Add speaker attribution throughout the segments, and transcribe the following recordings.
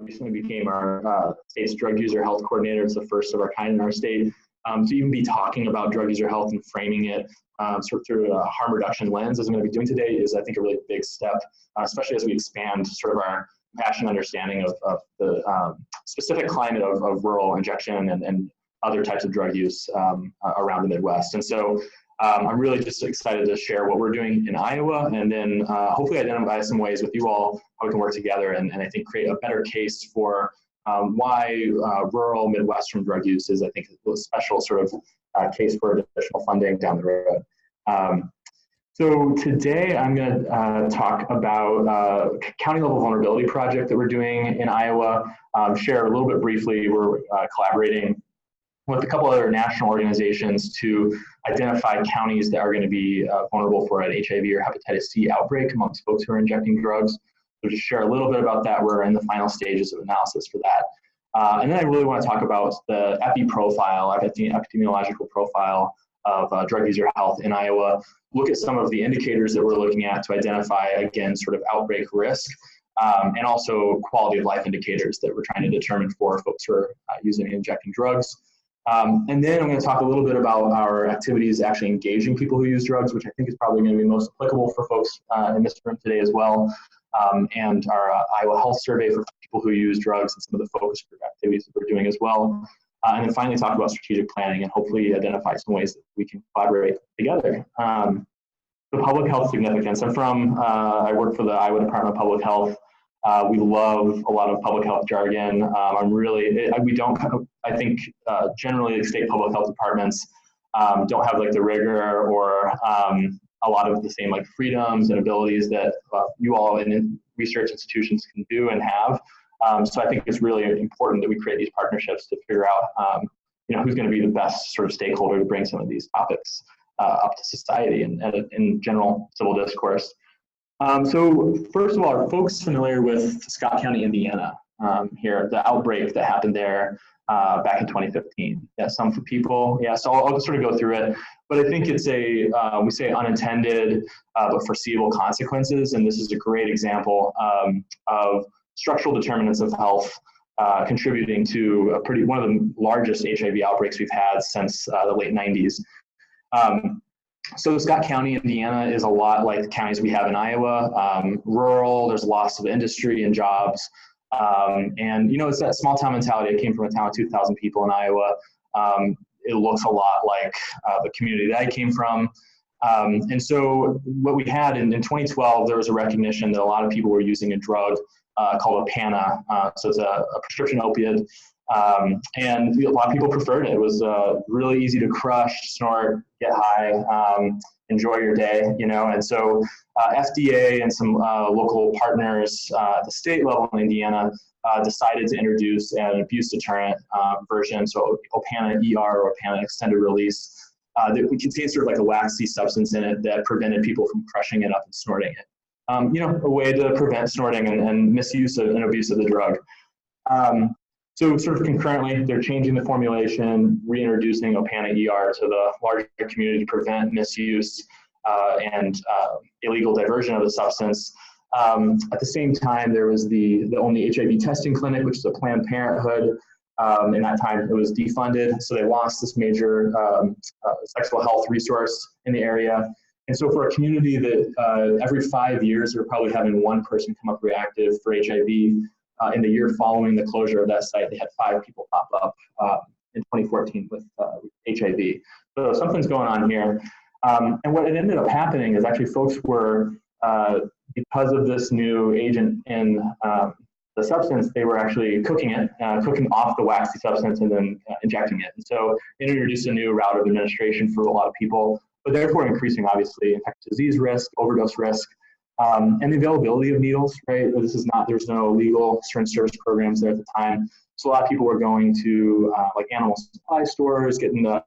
Speaker 1: recently became our state's drug user health coordinator. It's the first of our kind in our state. To even be talking about drug user health and framing it sort of through a harm reduction lens, as I'm going to be doing today, is I think a really big step, especially as we expand sort of our compassionate understanding of the specific climate of rural injection and other types of drug use around the Midwest. And so I'm really just excited to share what we're doing in Iowa, and then hopefully identify some ways with you all how we can work together and I think create a better case for why rural Midwestern drug use is, I think, a special sort of case for additional funding down the road. So today I'm going to talk about a county level vulnerability project that we're doing in Iowa. Share a little bit briefly, we're collaborating with a couple other national organizations to identify counties that are going to be vulnerable for an HIV or hepatitis C outbreak amongst folks who are injecting drugs. So just share a little bit about that. We're in the final stages of analysis for that. And then I really want to talk about the epi profile, epidemiological profile of drug user health in Iowa, look at some of the indicators that we're looking at to identify, again, sort of outbreak risk, and also quality of life indicators that we're trying to determine for folks who are using and injecting drugs. And then I'm going to talk a little bit about our activities actually engaging people who use drugs, which I think is probably going to be most applicable for folks in this room today as well, and our Iowa Health Survey for people who use drugs and some of the focus group activities that we're doing as well. And then finally talk about strategic planning and hopefully identify some ways that we can collaborate together. The public health significance. I work for the Iowa Department of Public Health. We love a lot of public health jargon. I think generally the state public health departments don't have like the rigor or a lot of the same like freedoms and abilities that you all in research institutions can do and have. So I think it's really important that we create these partnerships to figure out who's going to be the best sort of stakeholder to bring some of these topics up to society and in general civil discourse. So first of all, are folks familiar with Scott County, Indiana, here, the outbreak that happened there back in 2015? Yeah, some people, yeah, so I'll sort of go through it, but I think it's we say unintended but foreseeable consequences, and this is a great example of structural determinants of health contributing to one of the largest HIV outbreaks we've had since the late 90s. So Scott County, Indiana is a lot like the counties we have in Iowa, rural, there's loss of industry and jobs. And it's that small town mentality. I came from a town of 2,000 people in Iowa. It looks a lot like the community that I came from. And so what we had in 2012, there was a recognition that a lot of people were using a drug called a PANA. So it's a prescription opiate. And a lot of people preferred it. It was really easy to crush, snort, get high, enjoy your day, And so FDA and some local partners at the state level in Indiana decided to introduce an abuse deterrent version, so OPANA ER or OPANA extended release, that contains sort of like a waxy substance in it that prevented people from crushing it up and snorting it. A way to prevent snorting and misuse and abuse of the drug. So sort of concurrently, they're changing the formulation, reintroducing OPANA ER to the larger community to prevent misuse and illegal diversion of the substance. At the same time, there was the only HIV testing clinic, which is a Planned Parenthood. In that time, it was defunded, so they lost this major sexual health resource in the area. And so for a community that every 5 years, they're probably having one person come up reactive for HIV, in the year following the closure of that site, they had 5 people pop up in 2014 with HIV. So something's going on here. And what ended up happening is actually folks were, because of this new agent in the substance, they were actually cooking it, cooking off the waxy substance and then injecting it. And so it introduced a new route of administration for a lot of people, but therefore increasing, obviously, infectious disease risk, overdose risk, and the availability of needles, right? There's no legal syringe service programs there at the time. So a lot of people were going to like animal supply stores, getting the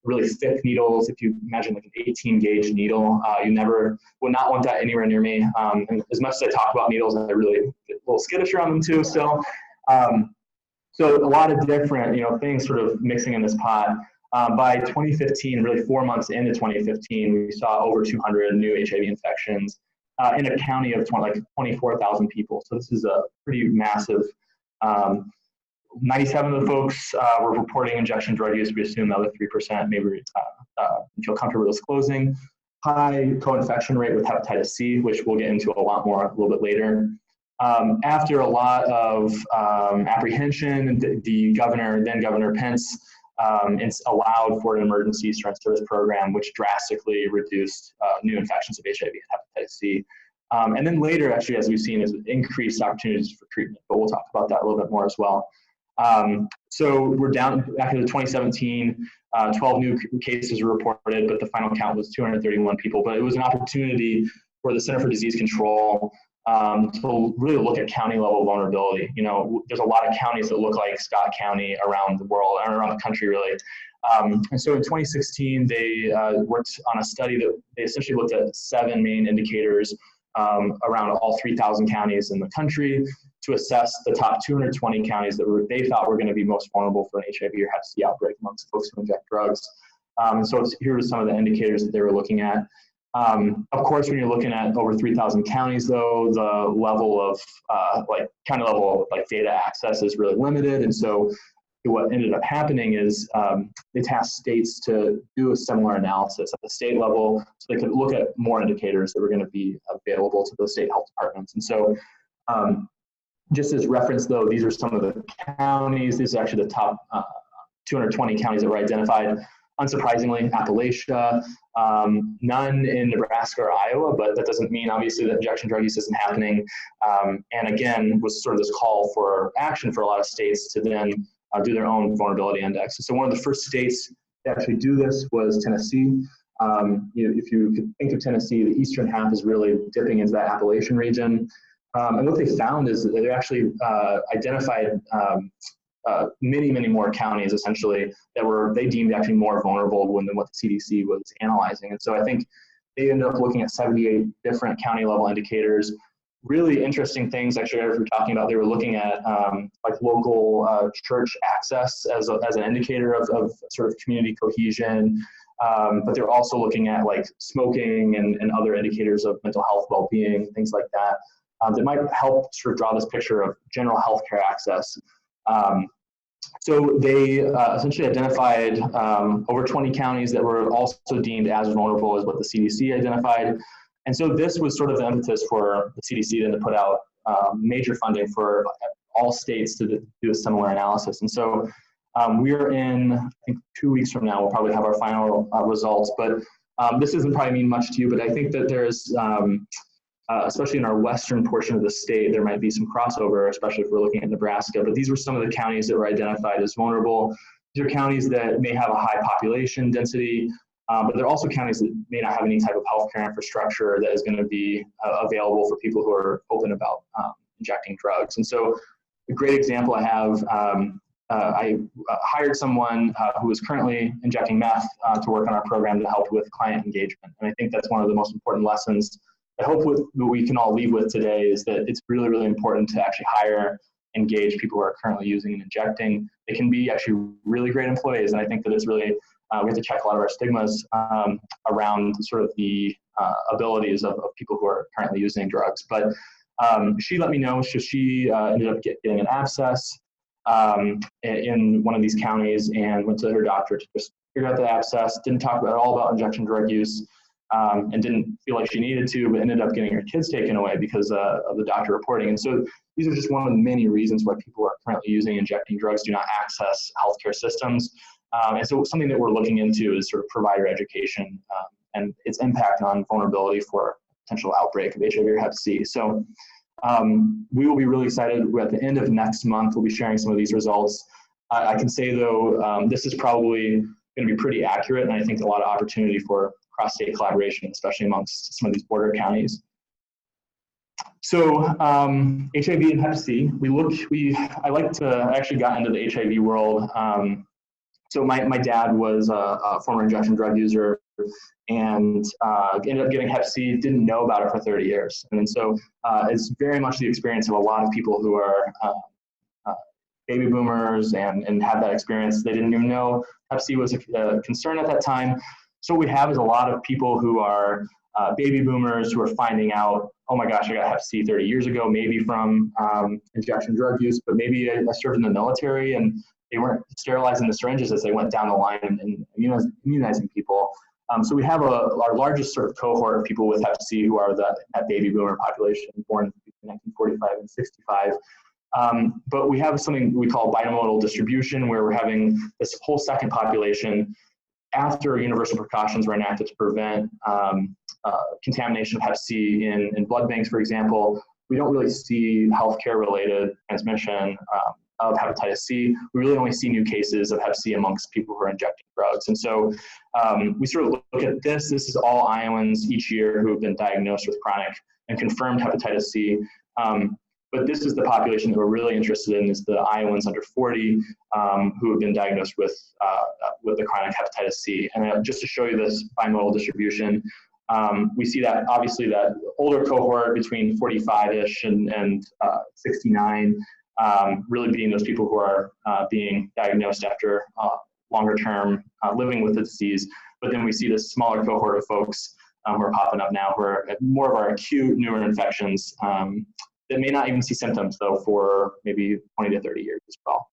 Speaker 1: really thick needles. If you imagine like an 18 gauge needle, you would not want that anywhere near me. And as much as I talk about needles, I really get a little skittish around them too still. So a lot of different, things sort of mixing in this pot. By 2015, really 4 months into 2015, we saw over 200 new HIV infections in a county of 24,000 people. So this is a pretty massive 97 of the folks were reporting injection drug use. We assume the other 3% maybe feel comfortable disclosing. High co-infection rate with hepatitis C, which we'll get into a lot more a little bit later. After a lot of apprehension, the governor, then Governor Pence, allowed for an emergency strength service program, which drastically reduced new infections of HIV and hepatitis C. And then later, actually, as we've seen, is increased opportunities for treatment, but we'll talk about that a little bit more as well. So we're down back to 2017, 12 new cases were reported, but the final count was 231 people. But it was an opportunity for the Center for Disease Control to really look at county level vulnerability. You know, there's a lot of counties that look like Scott County around the world, and around the country really. And so in 2016, they worked on a study that they essentially looked at 7 main indicators around all 3,000 counties in the country to assess the top 220 counties that they thought were going to be most vulnerable for an HIV or hep C outbreak amongst folks who inject drugs. So here are some of the indicators that they were looking at. Of course, when you're looking at over 3,000 counties, though, the level of county level data access is really limited, and so what ended up happening is they tasked states to do a similar analysis at the state level, so they could look at more indicators that were going to be available to those state health departments. And so, just as reference, though, these are some of the counties. These are actually the top 220 counties that were identified. Unsurprisingly, Appalachia, none in Nebraska or Iowa, but that doesn't mean obviously that injection drug use isn't happening. And again, was sort of this call for action for a lot of states to then do their own vulnerability index. So one of the first states to actually do this was Tennessee. If you could think of Tennessee, the eastern half is really dipping into that Appalachian region. And what they found is that they actually identified many more counties essentially that they deemed actually more vulnerable than what the CDC was analyzing. And so I think they ended up looking at 78 different county level indicators. Really interesting things actually as we're talking about. They were looking at like local church access as an indicator of sort of community cohesion. But they're also looking at like smoking and other indicators of mental health well-being, things like that. That might help sort of draw this picture of general healthcare access. So they essentially identified over 20 counties that were also deemed as vulnerable as what the CDC identified. And so this was sort of the impetus for the CDC then to put out major funding for all states to do a similar analysis. And so we're in, I think 2 weeks from now, we'll probably have our final results. But this doesn't probably mean much to you, but I think that there's, especially in our western portion of the state, there might be some crossover, especially if we're looking at Nebraska. But these were some of the counties that were identified as vulnerable. These are counties that may have a high population density, but they're also counties that may not have any type of healthcare infrastructure that is going to be available for people who are open about injecting drugs. And so a great example I have, I hired someone who is currently injecting meth to work on our program to help with client engagement. And I think that's one of the most important lessons I hope we can all leave with today is that it's really, really important to actually hire, engage people who are currently using and injecting. They can be actually really great employees. And I think that it's really, we have to check a lot of our stigmas around sort of the abilities of people who are currently using drugs. But she let me know, so she ended up getting an abscess in one of these counties and went to her doctor to just figure out the abscess, didn't talk at all about injection drug use. And didn't feel like she needed to, but ended up getting her kids taken away because of the doctor reporting. And so these are just one of the many reasons why people who are currently using injecting drugs do not access healthcare systems. And so something that we're looking into is sort of provider education and its impact on vulnerability for potential outbreak of HIV or hep C. So we will be really excited. At the end of next month, we'll be sharing some of these results. I can say though, this is probably going to be pretty accurate, and I think a lot of opportunity for cross-state collaboration, especially amongst some of these border counties. So HIV and hep C, I actually got into the HIV world. So my dad was a former injection drug user and ended up getting hep C, didn't know about it for 30 years. And so it's very much the experience of a lot of people who are baby boomers and had that experience. They didn't even know hep C was a concern at that time. So what we have is a lot of people who are baby boomers who are finding out, oh my gosh, I got hep C 30 years ago, maybe from injection drug use, but maybe I served in the military and they weren't sterilizing the syringes as they went down the line and immunizing people. So we have our largest sort of cohort of people with hep C who are that baby boomer population born between 1945 and 65. But we have something we call bimodal distribution, where we're having this whole second population after universal precautions were enacted to prevent contamination of hep C in blood banks, for example. We don't really see healthcare-related transmission of hepatitis C. We really only see new cases of hep C amongst people who are injecting drugs. And so we sort of look at this. This is all Iowans each year who have been diagnosed with chronic and confirmed hepatitis C. But this is the population that we're really interested in, is the Iowans under 40 who have been diagnosed with the chronic hepatitis C. And just to show you this bimodal distribution, we see that obviously that older cohort between 45-ish and 69 really being those people who are being diagnosed after longer term living with the disease. But then we see this smaller cohort of folks who are popping up now who are more of our acute newer infections that may not even see symptoms though for maybe 20 to 30 years as well.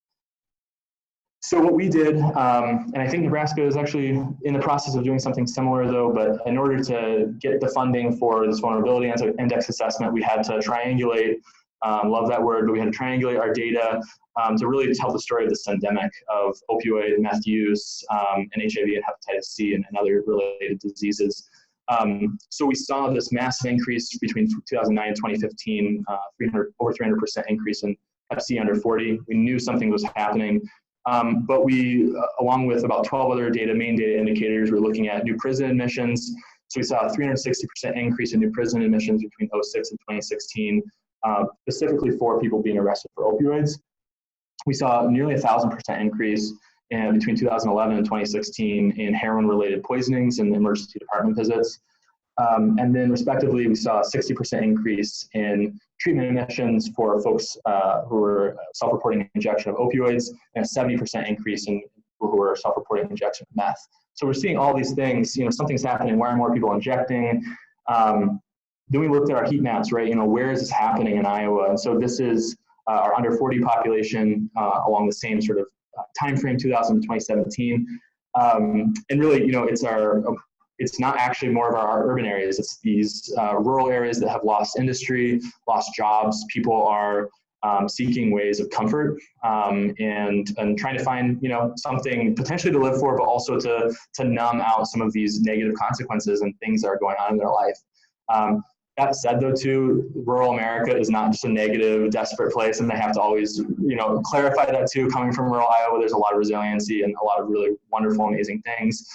Speaker 1: So what we did, and I think Nebraska is actually in the process of doing something similar though, but in order to get the funding for this vulnerability index assessment, we had to triangulate, love that word, but we had to triangulate our data to really tell the story of this endemic of opioid, meth use, and HIV and hepatitis C and other related diseases. So we saw this massive increase between 2009 and 2015, over 300% increase in hep C under 40. We knew something was happening, but we, along with about 12 other main data indicators, we're looking at new prison admissions. So we saw a 360% increase in new prison admissions between 2006 and 2016, specifically for people being arrested for opioids. We saw nearly 1,000% increase between 2011 and 2016 in heroin-related poisonings and emergency department visits. And then respectively, we saw a 60% increase in treatment admissions for folks who were self-reporting injection of opioids, and a 70% increase in people who were self-reporting injection of meth. So we're seeing all these things, something's happening. Why are more people injecting? Then we looked at our heat maps, right? Where is this happening in Iowa? And so this is our under 40 population along the same sort of time frame, 2000 to 2017. And really, it's not actually more of our urban areas. It's these rural areas that have lost industry, lost jobs. People are seeking ways of comfort and trying to find, something potentially to live for, but also to numb out some of these negative consequences and things that are going on in their life. That said, though, too, rural America is not just a negative, desperate place, and they have to always, clarify that too. Coming from rural Iowa, there's a lot of resiliency and a lot of really wonderful, amazing things,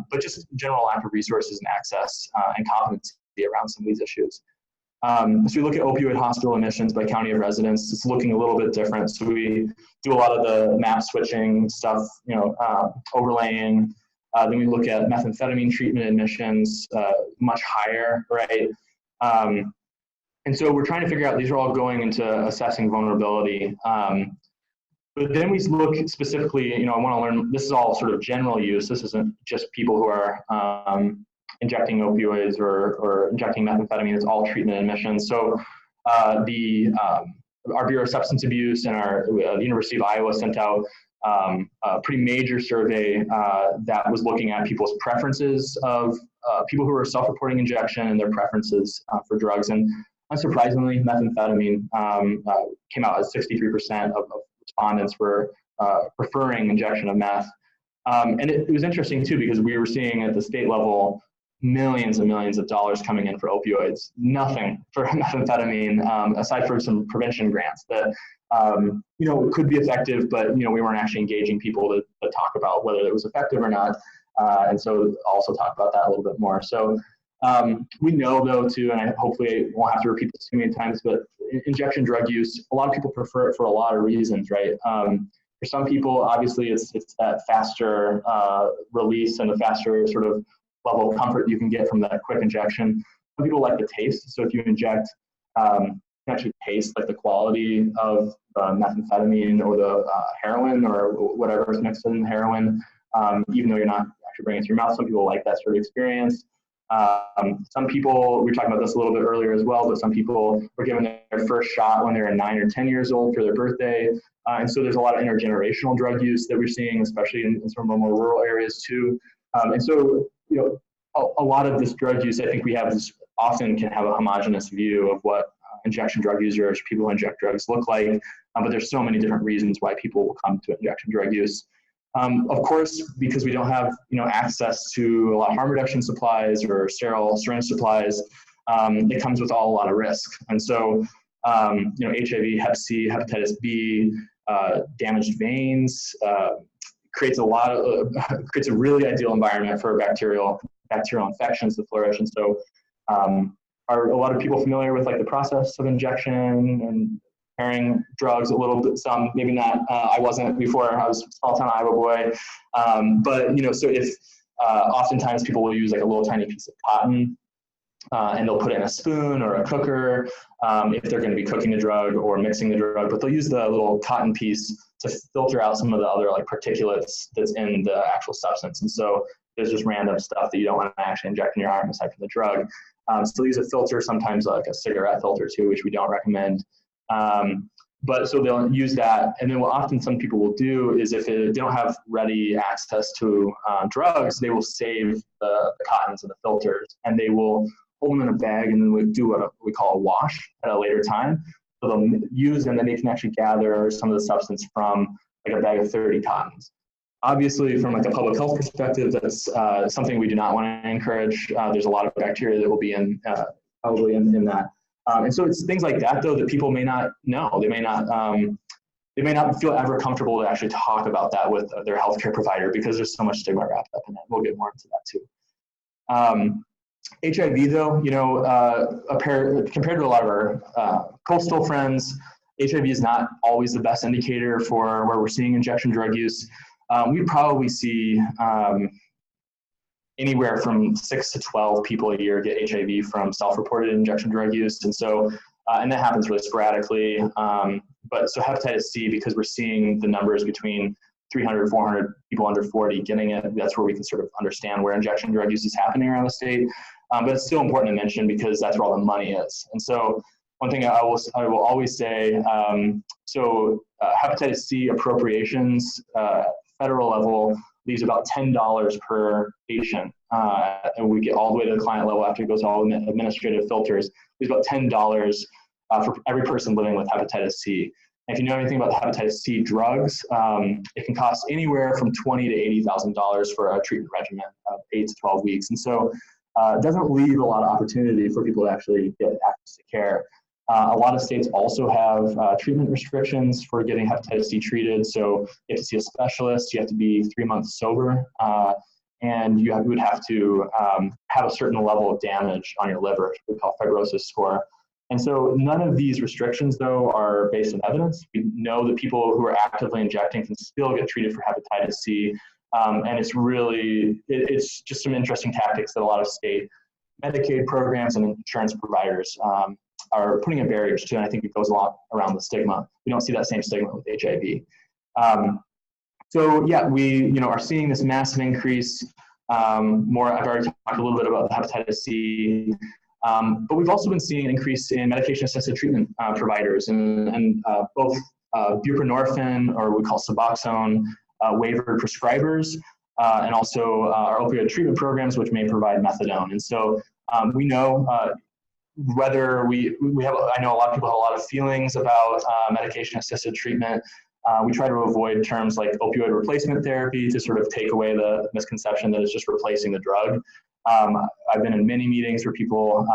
Speaker 1: but just general lack of resources and access and competency around some of these issues. So we look at opioid hospital admissions by county of residence. It's looking a little bit different. So we do a lot of the map switching stuff, overlaying. Then we look at methamphetamine treatment admissions, much higher, right? And so we're trying to figure out, these are all going into assessing vulnerability. But then we look specifically, I want to learn, this is all sort of general use. This isn't just people who are injecting opioids or injecting methamphetamine. It's all treatment admissions. So our Bureau of Substance Abuse and the University of Iowa sent out a pretty major survey that was looking at people's preferences of people who are self-reporting injection and their preferences for drugs. And unsurprisingly, methamphetamine came out as 63% of respondents were preferring injection of meth. And it was interesting too, because we were seeing at the state level millions and millions of dollars coming in for opioids, nothing for methamphetamine, aside from some prevention grants that could be effective, but we weren't actually engaging people to talk about whether it was effective or not. And so also talk about that a little bit more. So we know though too, and I hopefully won't have to repeat this too many times, but injection drug use, a lot of people prefer it for a lot of reasons, right? For some people, obviously it's that faster release and the faster sort of level of comfort you can get from that quick injection. Some people like the taste. So if you inject, you can actually taste like the quality of methamphetamine or the heroin or whatever is mixed in the heroin, even though you're not actually bringing it to your mouth. Some people like that sort of experience. Some people, we were talking about this a little bit earlier as well, but some people were given their first shot when they were 9 or 10 years old for their birthday. And so there's a lot of intergenerational drug use that we're seeing, especially in some of our more rural areas too. And so, you know, a lot of this drug use, I think we have this, often can have a homogenous view of what injection drug users, people who inject drugs look like, but there's so many different reasons why people will come to injection drug use. Of course, because we don't have, you know, access to a lot of harm reduction supplies or sterile syringe supplies, it comes with a lot of risk. And so, you know, HIV, Hep C, hepatitis B, damaged veins, creates a really ideal environment for bacterial infections to flourish. And so, are a lot of people familiar with like the process of injection and preparing drugs a little bit? Some, maybe not. I wasn't before. I was a small town Iowa boy. But you know, so if oftentimes people will use like a little tiny piece of cotton, and they'll put it in a spoon or a cooker if they're going to be cooking the drug or mixing the drug. But they'll use the little cotton piece to filter out some of the other like particulates that's in the actual substance. And so there's just random stuff that you don't want to actually inject in your arm aside from the drug. So they'll use a filter, sometimes like a cigarette filter too, which we don't recommend. But so they'll use that. And then what often some people will do is if they don't have ready access to drugs, they will save the cottons and the filters, and they will hold them in a bag, and then we do what we call a wash at a later time. So they'll use them, and then they can actually gather some of the substance from like a bag of 30 cottons. Obviously, from like a public health perspective, that's something we do not want to encourage. There's a lot of bacteria that will be in probably in that. And so it's things like that, though, that people may not know. They may not feel ever comfortable to actually talk about that with their healthcare provider because there's so much stigma wrapped up in it. We'll get more into that too. HIV, though, you know, compared to a lot of our coastal friends, HIV is not always the best indicator for where we're seeing injection drug use. We probably see anywhere from 6 to 12 people a year get HIV from self-reported injection drug use. And so, and that happens really sporadically. But so hepatitis C, because we're seeing the numbers between 300, 400 people under 40 getting it, that's where we can sort of understand where injection drug use is happening around the state. But it's still important to mention because that's where all the money is. And so one thing I will always say, hepatitis C appropriations, federal level, leaves about $10 per patient. And we get all the way to the client level after it goes all the administrative filters. Leaves about $10 for every person living with hepatitis C. And if you know anything about the hepatitis C drugs, it can cost anywhere from $20,000 to $80,000 for a treatment regimen of 8 to 12 weeks. And so it doesn't leave a lot of opportunity for people to actually get access to care. A lot of states also have treatment restrictions for getting hepatitis C treated. So you have to see a specialist, you have to be 3 months sober, and you would have to have a certain level of damage on your liver, which we call fibrosis score. And so none of these restrictions, though, are based on evidence. We know that people who are actively injecting can still get treated for hepatitis C. And it's really, it's just some interesting tactics that a lot of state Medicaid programs and insurance providers are putting a barrier to, and I think it goes a lot around the stigma. We don't see that same stigma with HIV. So yeah, we are seeing this massive increase. I've already talked a little bit about the hepatitis C, but we've also been seeing an increase in medication-assisted treatment providers, and both buprenorphine, or we call Suboxone, waiver prescribers, and also our opioid treatment programs, which may provide methadone. And so we know whether we have, I know a lot of people have a lot of feelings about medication-assisted treatment. We try to avoid terms like opioid replacement therapy to sort of take away the misconception that it's just replacing the drug. I've been in many meetings where people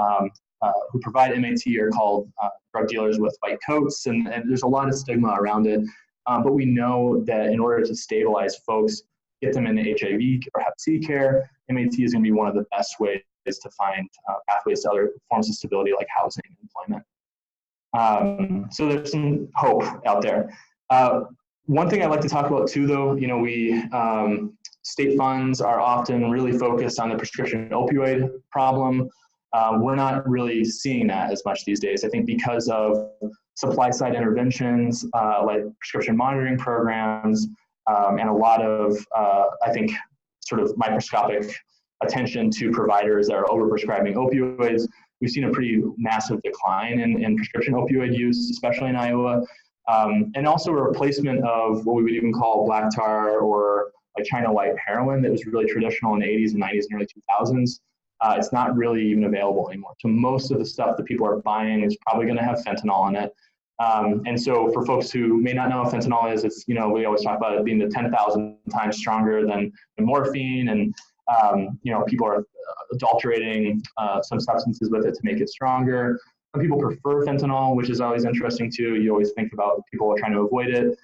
Speaker 1: who provide MAT are called drug dealers with white coats, and there's a lot of stigma around it. But we know that in order to stabilize folks, get them into HIV or Hep C care, MAT is going to be one of the best ways to find pathways to other forms of stability like housing and employment. So there's some hope out there. One thing I'd like to talk about too, though, state funds are often really focused on the prescription opioid problem. We're not really seeing that as much these days. I think because of supply side interventions like prescription monitoring programs and a lot of, I think, sort of microscopic attention to providers that are overprescribing opioids. We've seen a pretty massive decline in prescription opioid use, especially in Iowa, and also a replacement of what we would even call black tar or like China white heroin that was really traditional in the 80s and 90s and early 2000s. It's not really even available anymore. So most of the stuff that people are buying is probably going to have fentanyl in it. And so for folks who may not know what fentanyl is, it's, you know, we always talk about it being the 10,000 times stronger than morphine, and you know, people are adulterating some substances with it to make it stronger. Some people prefer fentanyl, which is always interesting too. You always think about people trying to avoid it.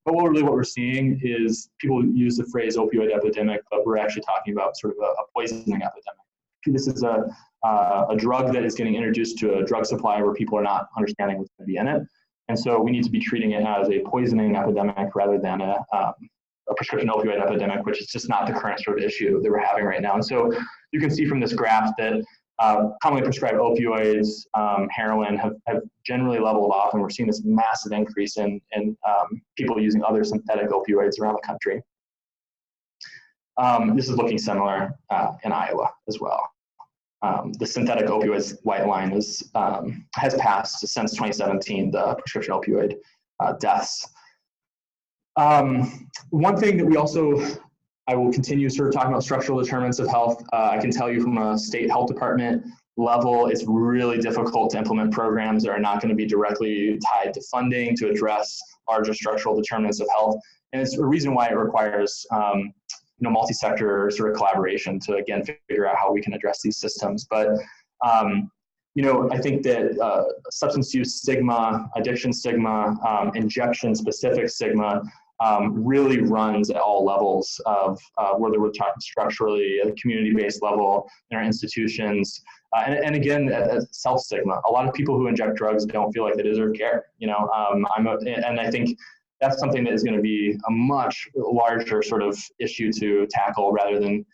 Speaker 1: But what we're seeing is people use the phrase opioid epidemic, but we're actually talking about sort of a poisoning epidemic. This is a drug that is getting introduced to a drug supply where people are not understanding what's going to be in it. And so we need to be treating it as a poisoning epidemic rather than a prescription opioid epidemic, which is just not the current sort of issue that we're having right now. And so you can see from this graph that commonly prescribed opioids, heroin have generally leveled off, and we're seeing this massive increase in people using other synthetic opioids around the country. This is looking similar in Iowa as well. The synthetic opioids white line is, has passed since 2017, the prescription opioid deaths. One thing that we also, I will continue sort of talking about structural determinants of health. I can tell you from a state health department level, it's really difficult to implement programs that are not going to be directly tied to funding to address larger structural determinants of health. And it's a reason why it requires you know, multi-sector sort of collaboration to, again, figure out how we can address these systems. But you know, I think that substance use stigma, addiction stigma, injection-specific stigma really runs at all levels of whether we're talking structurally at a community-based level in our institutions, and again, self-stigma. A lot of people who inject drugs don't feel like they deserve care. You know, and I think that's something that is going to be a much larger sort of issue to tackle rather than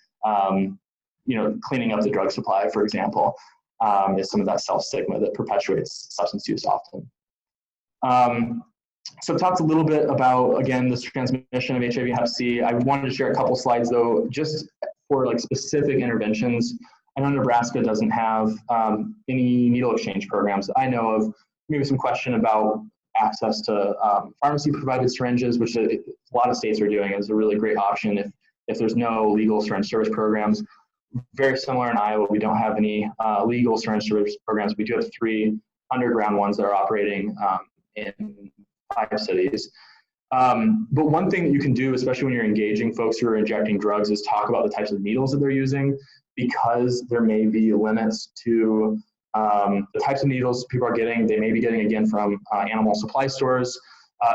Speaker 1: you know, cleaning up the drug supply, for example. Is some of that self-stigma that perpetuates substance use often. So I've talked a little bit about, again, this transmission of HIV Hep C. I wanted to share a couple slides though, just for like specific interventions. I know Nebraska doesn't have any needle exchange programs that I know of. Maybe some question about access to pharmacy provided syringes, which a lot of states are doing, is a really great option if there's no legal syringe service programs. Very similar in Iowa, we don't have any legal syringe service programs. We do have 3 underground ones that are operating in 5 cities. But one thing that you can do, especially when you're engaging folks who are injecting drugs, is talk about the types of needles that they're using, because there may be limits to the types of needles people are getting. They may be getting, again, from animal supply stores,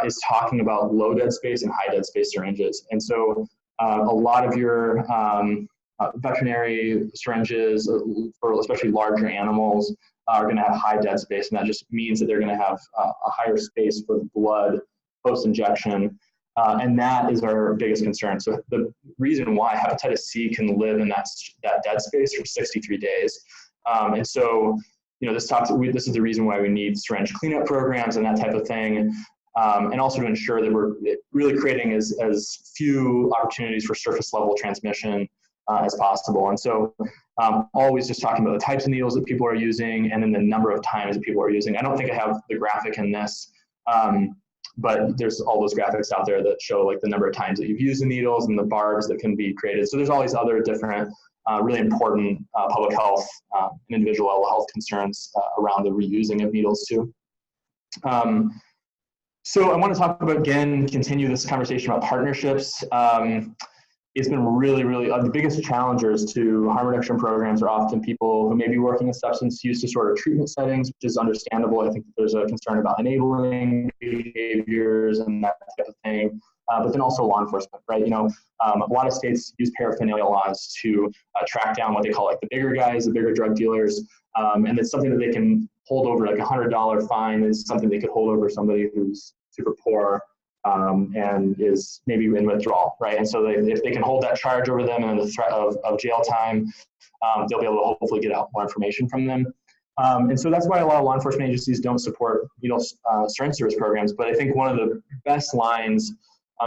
Speaker 1: is talking about low dead space and high dead space syringes. And so a lot of your veterinary syringes, for especially larger animals, are going to have high dead space, and that just means that they're going to have a higher space for the blood post-injection, and that is our biggest concern. So the reason why hepatitis C can live in that dead space for 63 days, and so you know, this is the reason why we need syringe cleanup programs and that type of thing. And also to ensure that we're really creating as few opportunities for surface level transmission as possible. And so always just talking about the types of needles that people are using and then the number of times that people are using. I don't think I have the graphic in this, but there's all those graphics out there that show like the number of times that you've used the needles and the barbs that can be created. So there's all these other different really important public health and individual level health concerns around the reusing of needles too. So I want to talk about, again, continue this conversation about partnerships. It's been really, the biggest challengers to harm reduction programs are often people who may be working in substance use disorder treatment settings, which is understandable. I think that there's a concern about enabling behaviors and that type of thing. But then also law enforcement, right? You know, a lot of states use paraphernalia laws to track down what they call like the bigger guys, the bigger drug dealers. And it's something that they can hold over, like $100 fine is something they could hold over somebody who's super poor and is maybe in withdrawal, right? And so if they can hold that charge over them and the threat of jail time, they'll be able to hopefully get out more information from them. And so that's why a lot of law enforcement agencies don't support needle syringe service programs. But I think one of the best lines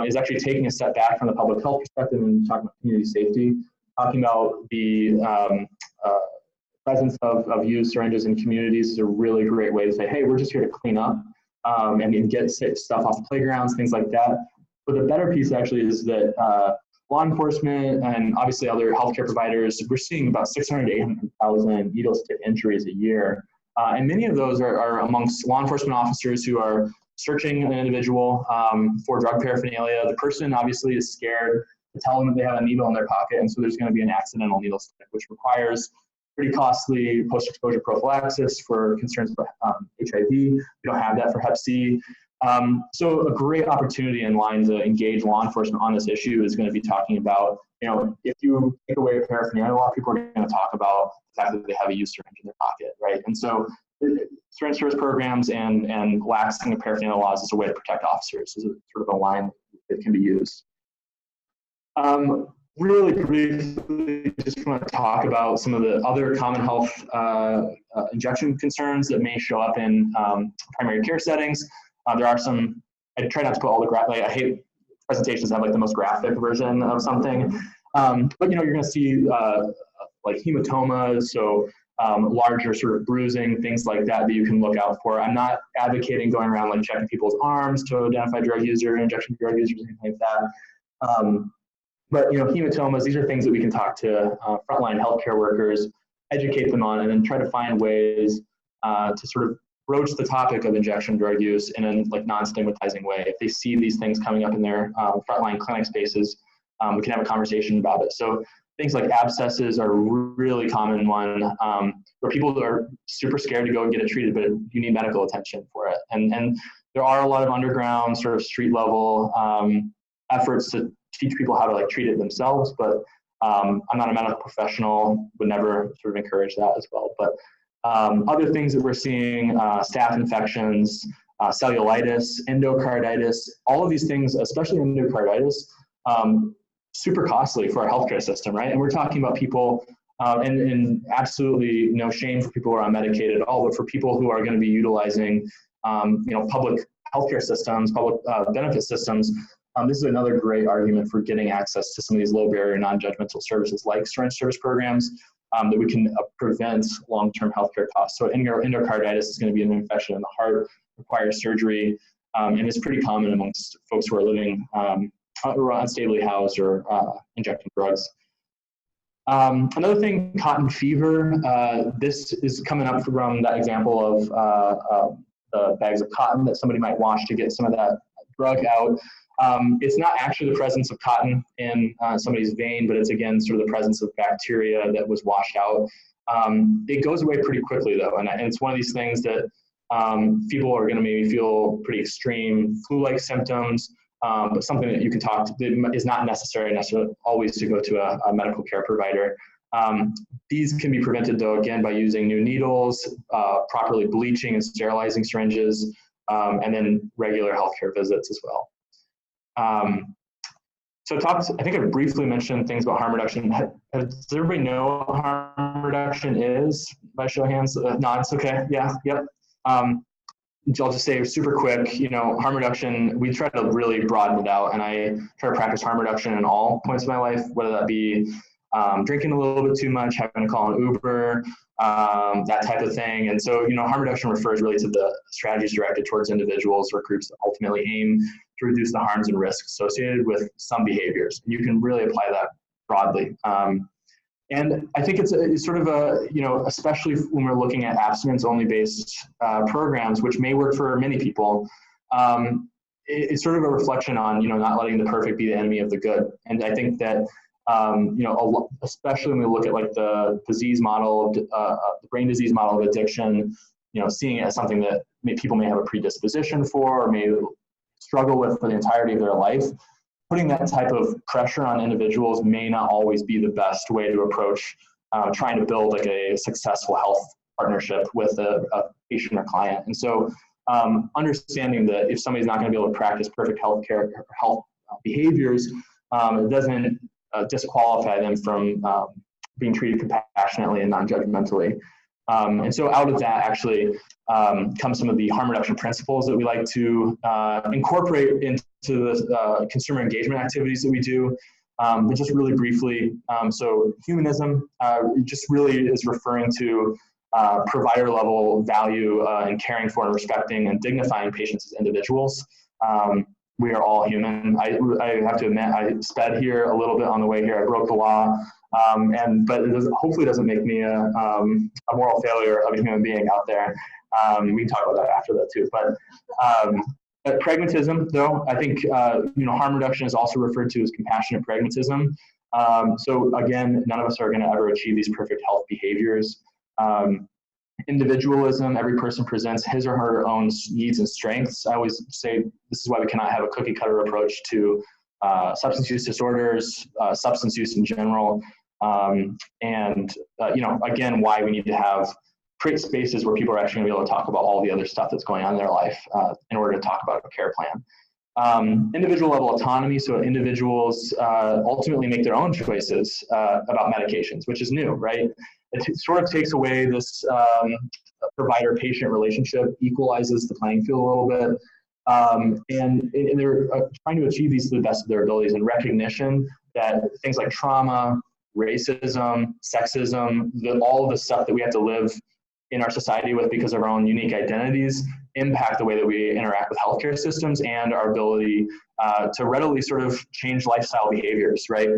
Speaker 1: is actually taking a step back from the public health perspective and talking about community safety. talking about the presence of used syringes in communities is a really great way to say, hey, we're just here to clean up and get stuff off playgrounds, things like that. But the better piece actually is that law enforcement and obviously other healthcare providers, we're seeing about 600 to 800,000 needle stick injuries a year. And many of those are amongst law enforcement officers who are searching an individual for drug paraphernalia. The person obviously is scared to tell them that they have a needle in their pocket, and so there's going to be an accidental needle stick, which requires pretty costly post-exposure prophylaxis for concerns about HIV. We don't have that for Hep C. So a great opportunity in line to engage law enforcement on this issue is going to be talking about, if you take away paraphernalia law, people are going to talk about the fact that they have a used syringe in their pocket, right? And so syringe service programs and laxing of paraphernalia laws is a way to protect officers. Is sort of a line that can be used. Really briefly, just want to talk about some of the other common health injection concerns that may show up in primary care settings. There are some, I try not to put all the I hate presentations that have like the most graphic version of something. But you're going to see like hematomas, so larger sort of bruising, things like that you can look out for. I'm not advocating going around like checking people's arms to identify drug user, injection drug users, anything like that. But hematomas, these are things that we can talk to frontline healthcare workers, educate them on, and then try to find ways to sort of broach the topic of injection drug use in a like non-stigmatizing way. If they see these things coming up in their frontline clinic spaces, we can have a conversation about it. So things like abscesses are a really common one, where people are super scared to go and get it treated, but you need medical attention for it. And there are a lot of underground sort of street level efforts to teach people how to like treat it themselves, but I'm not a medical professional, would never sort of encourage that as well. But other things that we're seeing, staph infections, cellulitis, endocarditis, all of these things, especially endocarditis, super costly for our healthcare system, right? And we're talking about people, and absolutely no shame for people who are unmedicated at all, but for people who are going to be utilizing, public healthcare systems, public benefit systems, this is another great argument for getting access to some of these low barrier, non-judgmental services like syringe service programs that we can prevent long-term healthcare costs. So endocarditis is going to be an infection in the heart, requires surgery, and it's pretty common amongst folks who are living unstably housed or injecting drugs. Another thing, cotton fever. This is coming up from that example of the bags of cotton that somebody might wash to get some of that drug out. It's not actually the presence of cotton in somebody's vein, but it's again sort of the presence of bacteria that was washed out. It goes away pretty quickly though, and it's one of these things that people are going to maybe feel pretty extreme flu-like symptoms, but something that you can talk to that is not necessarily always to go to a medical care provider. These can be prevented though, again, by using new needles, properly bleaching and sterilizing syringes, and then regular healthcare visits as well. So I think I briefly mentioned things about harm reduction. Does everybody know what harm reduction is? By show of hands, nods, okay, yeah, yep. I'll just say super quick, harm reduction, we try to really broaden it out, and I try to practice harm reduction in all points of my life, whether that be drinking a little bit too much, having to call an Uber, that type of thing. And so, harm reduction refers really to the strategies directed towards individuals or groups that ultimately aim to reduce the harms and risks associated with some behaviors. And you can really apply that broadly. And I think it's sort of especially when we're looking at abstinence-only based programs, which may work for many people, it's sort of a reflection on, not letting the perfect be the enemy of the good. And I think that, especially when we look at like the disease model, the brain disease model of addiction, seeing it as something that people may have a predisposition for or may struggle with for the entirety of their life, putting that type of pressure on individuals may not always be the best way to approach trying to build like a successful health partnership with a patient or client. And so understanding that if somebody's not going to be able to practice perfect health behaviors, it doesn't disqualify them from being treated compassionately and non-judgmentally. And so out of that actually come some of the harm reduction principles that we like to incorporate into the consumer engagement activities that we do. But just really briefly, so humanism just really is referring to provider level value in caring for and respecting and dignifying patients as individuals. We are all human. I have to admit, I sped here a little bit on the way here. I broke the law, but it hopefully doesn't make me a moral failure of a human being out there. We can talk about that after that too. But pragmatism, though, I think harm reduction is also referred to as compassionate pragmatism. So again, none of us are going to ever achieve these perfect health behaviors. Individualism, every person presents his or her own needs and strengths. I always say this is why we cannot have a cookie cutter approach to substance use disorders, substance use in general, again, why we need to create spaces where people are actually going to be able to talk about all the other stuff that's going on in their life in order to talk about a care plan. Individual level autonomy, so individuals ultimately make their own choices about medications, which is new, right? It sort of takes away this provider-patient relationship, equalizes the playing field a little bit, and they're trying to achieve these to the best of their abilities, and recognition that things like trauma, racism, sexism, all of the stuff that we have to live in our society with because of our own unique identities impact the way that we interact with healthcare systems and our ability to readily sort of change lifestyle behaviors, right?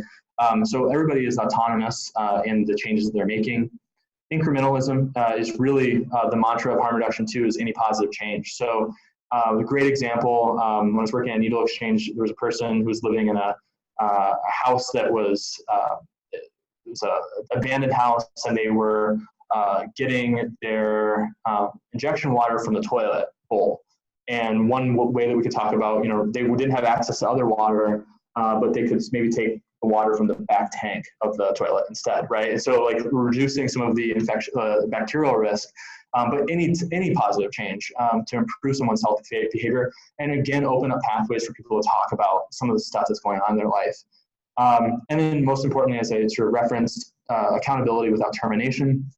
Speaker 1: So everybody is autonomous in the changes that they're making. Incrementalism is really the mantra of harm reduction too, is any positive change. So a great example, when I was working at Needle Exchange, there was a person who was living in a house that was, it was an abandoned house, and they were getting their injection water from the toilet bowl. And one way that we could talk about, they didn't have access to other water, but they could maybe take the water from the back tank of the toilet instead, right? And so like reducing some of the infection, bacterial risk, but any positive change to improve someone's health behavior, and again, open up pathways for people to talk about some of the stuff that's going on in their life. And then most importantly, as I sort of referenced, accountability without termination.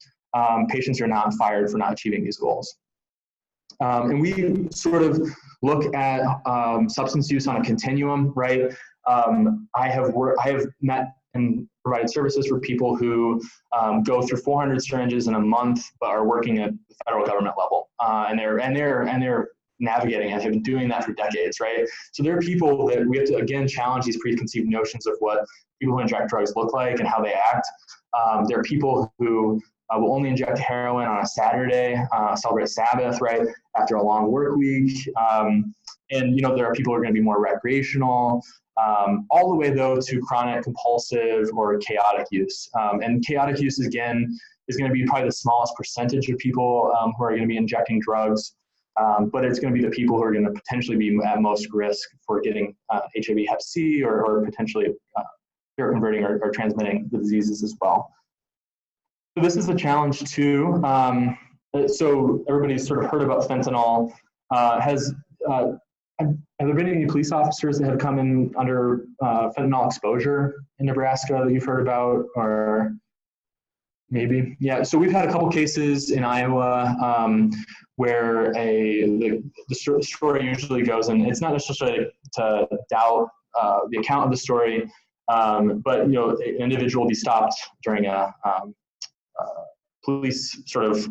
Speaker 1: Patients are not fired for not achieving these goals. And we sort of look at substance use on a continuum, right? I have met and provided services for people who go through 400 syringes in a month, but are working at the federal government level, and they're navigating and have been doing that for decades, right? So there are people that we have to again challenge these preconceived notions of what people who inject drugs look like and how they act. There are people who will only inject heroin on a Saturday, celebrate Sabbath, right, after a long work week. And there are people who are going to be more recreational, all the way though to chronic, compulsive, or chaotic use. And chaotic use again is going to be probably the smallest percentage of people who are going to be injecting drugs, but it's going to be the people who are going to potentially be at most risk for getting HIV Hep C or potentially seroconverting or transmitting the diseases as well. So this is a challenge too. So everybody's sort of heard about fentanyl. Have there been any police officers that have come in under fentanyl exposure in Nebraska that you've heard about, or maybe? Yeah, so we've had a couple cases in Iowa where the story usually goes, and it's not necessarily to doubt the account of the story, but an individual will be stopped during a police sort of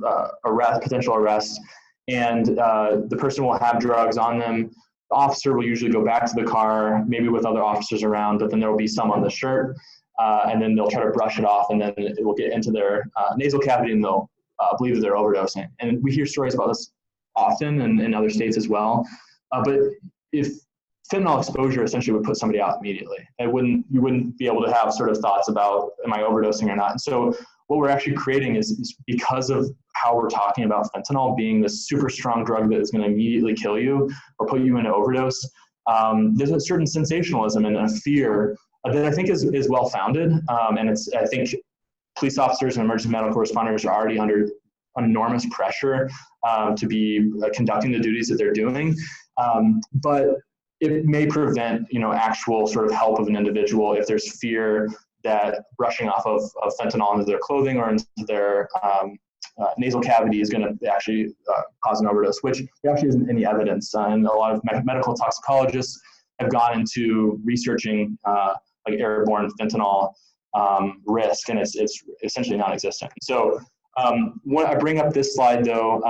Speaker 1: potential arrest, and the person will have drugs on them. The officer will usually go back to the car, maybe with other officers around, but then there will be some on the shirt, and then they'll try to brush it off, and then it will get into their nasal cavity, and they'll believe that they're overdosing. And we hear stories about this often in other states as well. But if fentanyl exposure essentially would put somebody out immediately, you wouldn't be able to have sort of thoughts about, am I overdosing or not? And so what we're actually creating is because of how we're talking about fentanyl being this super strong drug that is going to immediately kill you or put you into overdose, there's a certain sensationalism and a fear that I think is well-founded. And I think police officers and emergency medical responders are already under enormous pressure to be conducting the duties that they're doing. But it may prevent, actual sort of help of an individual if there's fear that brushing off of fentanyl into their clothing or into their nasal cavity is going to actually cause an overdose, which there actually isn't any evidence. And a lot of medical toxicologists have gone into researching like airborne fentanyl risk, and it's essentially non-existent. So when I bring up this slide though,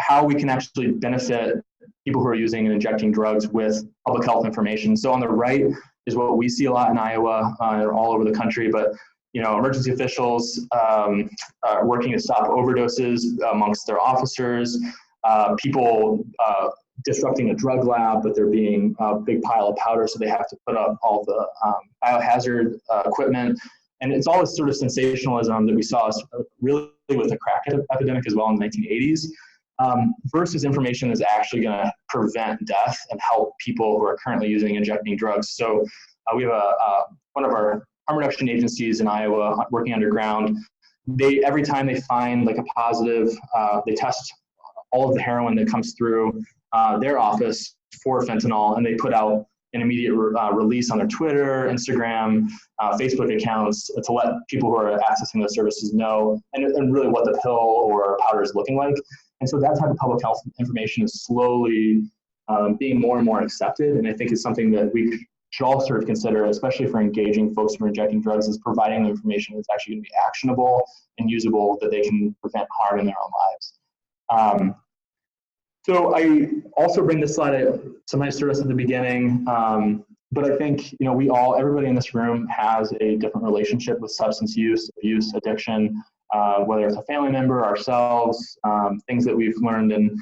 Speaker 1: how we can actually benefit people who are using and injecting drugs with public health information. So on the right is what we see a lot in Iowa, all over the country, but emergency officials working to stop overdoses amongst their officers, people disrupting a drug lab, but there being a big pile of powder, so they have to put up all the biohazard equipment. And it's all this sort of sensationalism that we saw really with the crack epidemic as well in the 1980s, versus information that's actually going to prevent death and help people who are currently using injecting drugs. So we have one of our harm reduction agencies in Iowa working underground. Every time they find like a positive, they test all of the heroin that comes through their office for fentanyl, and they put out an immediate release on their Twitter, Instagram, Facebook accounts to let people who are accessing those services know and really what the pill or powder is looking like. And so that type of public health information is slowly being more and more accepted, and I think it's something that we should all sort of consider, especially for engaging folks who are injecting drugs, is providing the information that's actually going to be actionable and usable, that they can prevent harm in their own lives. So I also bring this slide, somebody started us at the beginning, but I think everybody in this room has a different relationship with substance use, abuse, addiction, whether it's a family member, ourselves, things that we've learned in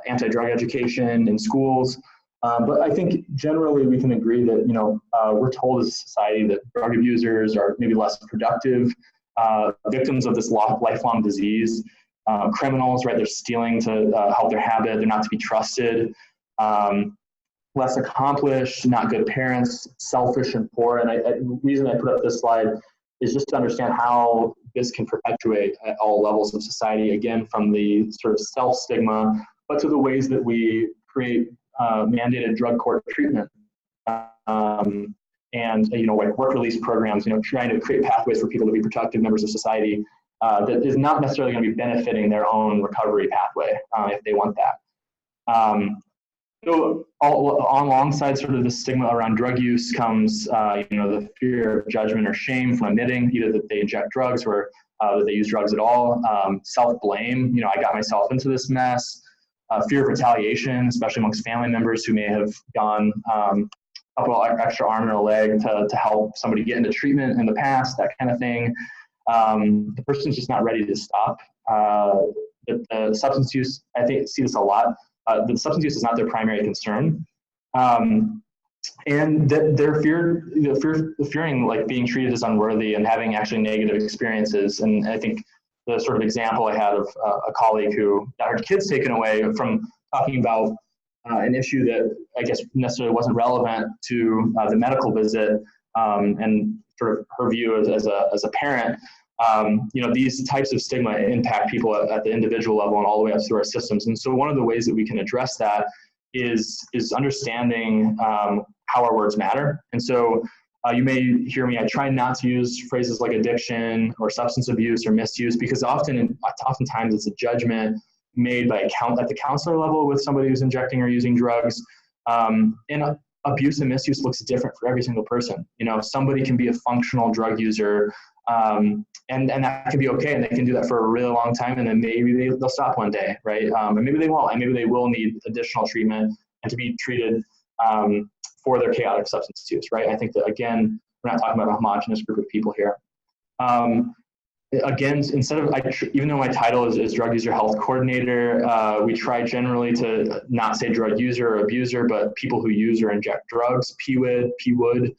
Speaker 1: anti-drug education in schools. But I think generally we can agree that we're told as a society that drug abusers are maybe less productive, victims of this lifelong disease. Criminals, right? They're stealing to help their habit. They're not to be trusted. Less accomplished, not good parents, selfish and poor. And the reason I put up this slide is just to understand how this can perpetuate at all levels of society. Again, from the sort of self-stigma, but to the ways that we create mandated drug court treatment. And like work release programs, trying to create pathways for people to be productive members of society. That is not necessarily going to be benefiting their own recovery pathway if they want that. So alongside sort of the stigma around drug use comes the fear of judgment or shame from admitting either that they inject drugs or that they use drugs at all. Self-blame, I got myself into this mess. Fear of retaliation, especially amongst family members who may have gone up an extra arm or a leg to help somebody get into treatment in the past, that kind of thing. The person's just not ready to stop. The substance use, I think, see this a lot. The substance use is not their primary concern. And they're fearing like being treated as unworthy and having actually negative experiences. And I think the sort of example I had of a colleague who got her kids taken away from talking about an issue that I guess necessarily wasn't relevant to the medical visit, and sort of her view as a parent. These types of stigma impact people at the individual level and all the way up through our systems. And so one of the ways that we can address that is understanding how our words matter. And so you may hear me, I try not to use phrases like addiction or substance abuse or misuse, because oftentimes it's a judgment made by at the counselor level with somebody who's injecting or using drugs. And abuse and misuse looks different for every single person. Somebody can be a functional drug user, and that can be okay, and they can do that for a really long time, and then maybe they'll stop one day, right? And maybe they won't, and maybe they will need additional treatment and to be treated for their chaotic substance use, right? I think that, again, we're not talking about a homogenous group of people here. Again, even though my title is Drug User Health Coordinator, we try generally to not say drug user or abuser, but people who use or inject drugs, PWID,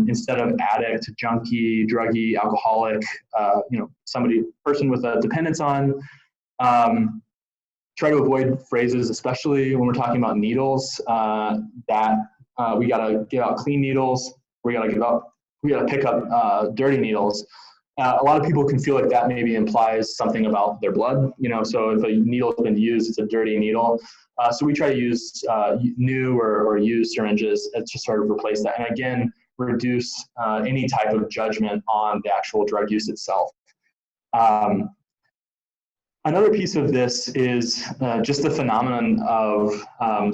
Speaker 1: instead of addict, junkie, druggie, alcoholic, person with a dependence on. Try to avoid phrases, especially when we're talking about needles, that we gotta give out clean needles, we gotta pick up dirty needles. A lot of people can feel like that maybe implies something about their blood, so if a needle's been used, it's a dirty needle. So we try to use new or used syringes to sort of replace that. And again, reduce any type of judgment on the actual drug use itself. Another piece of this is just the phenomenon of,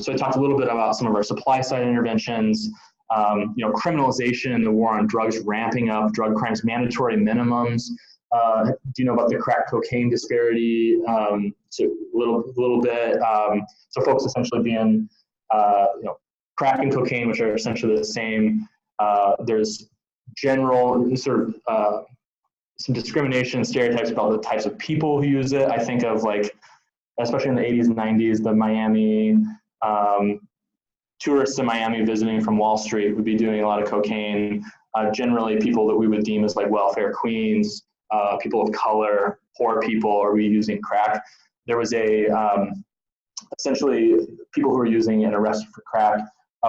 Speaker 1: so I talked a little bit about some of our supply side interventions. criminalization and the war on drugs ramping up, drug crimes, mandatory minimums. Do you know about the crack cocaine disparity? So a little bit. So folks essentially being, crack and cocaine, which are essentially the same. There's general sort of some discrimination, stereotypes about the types of people who use it. I think of especially in the 80s and 90s, the Miami, tourists in Miami visiting from Wall Street would be doing a lot of cocaine. Generally people that we would deem as welfare queens, people of color, poor people are using crack. There was essentially people who were using and arrested for crack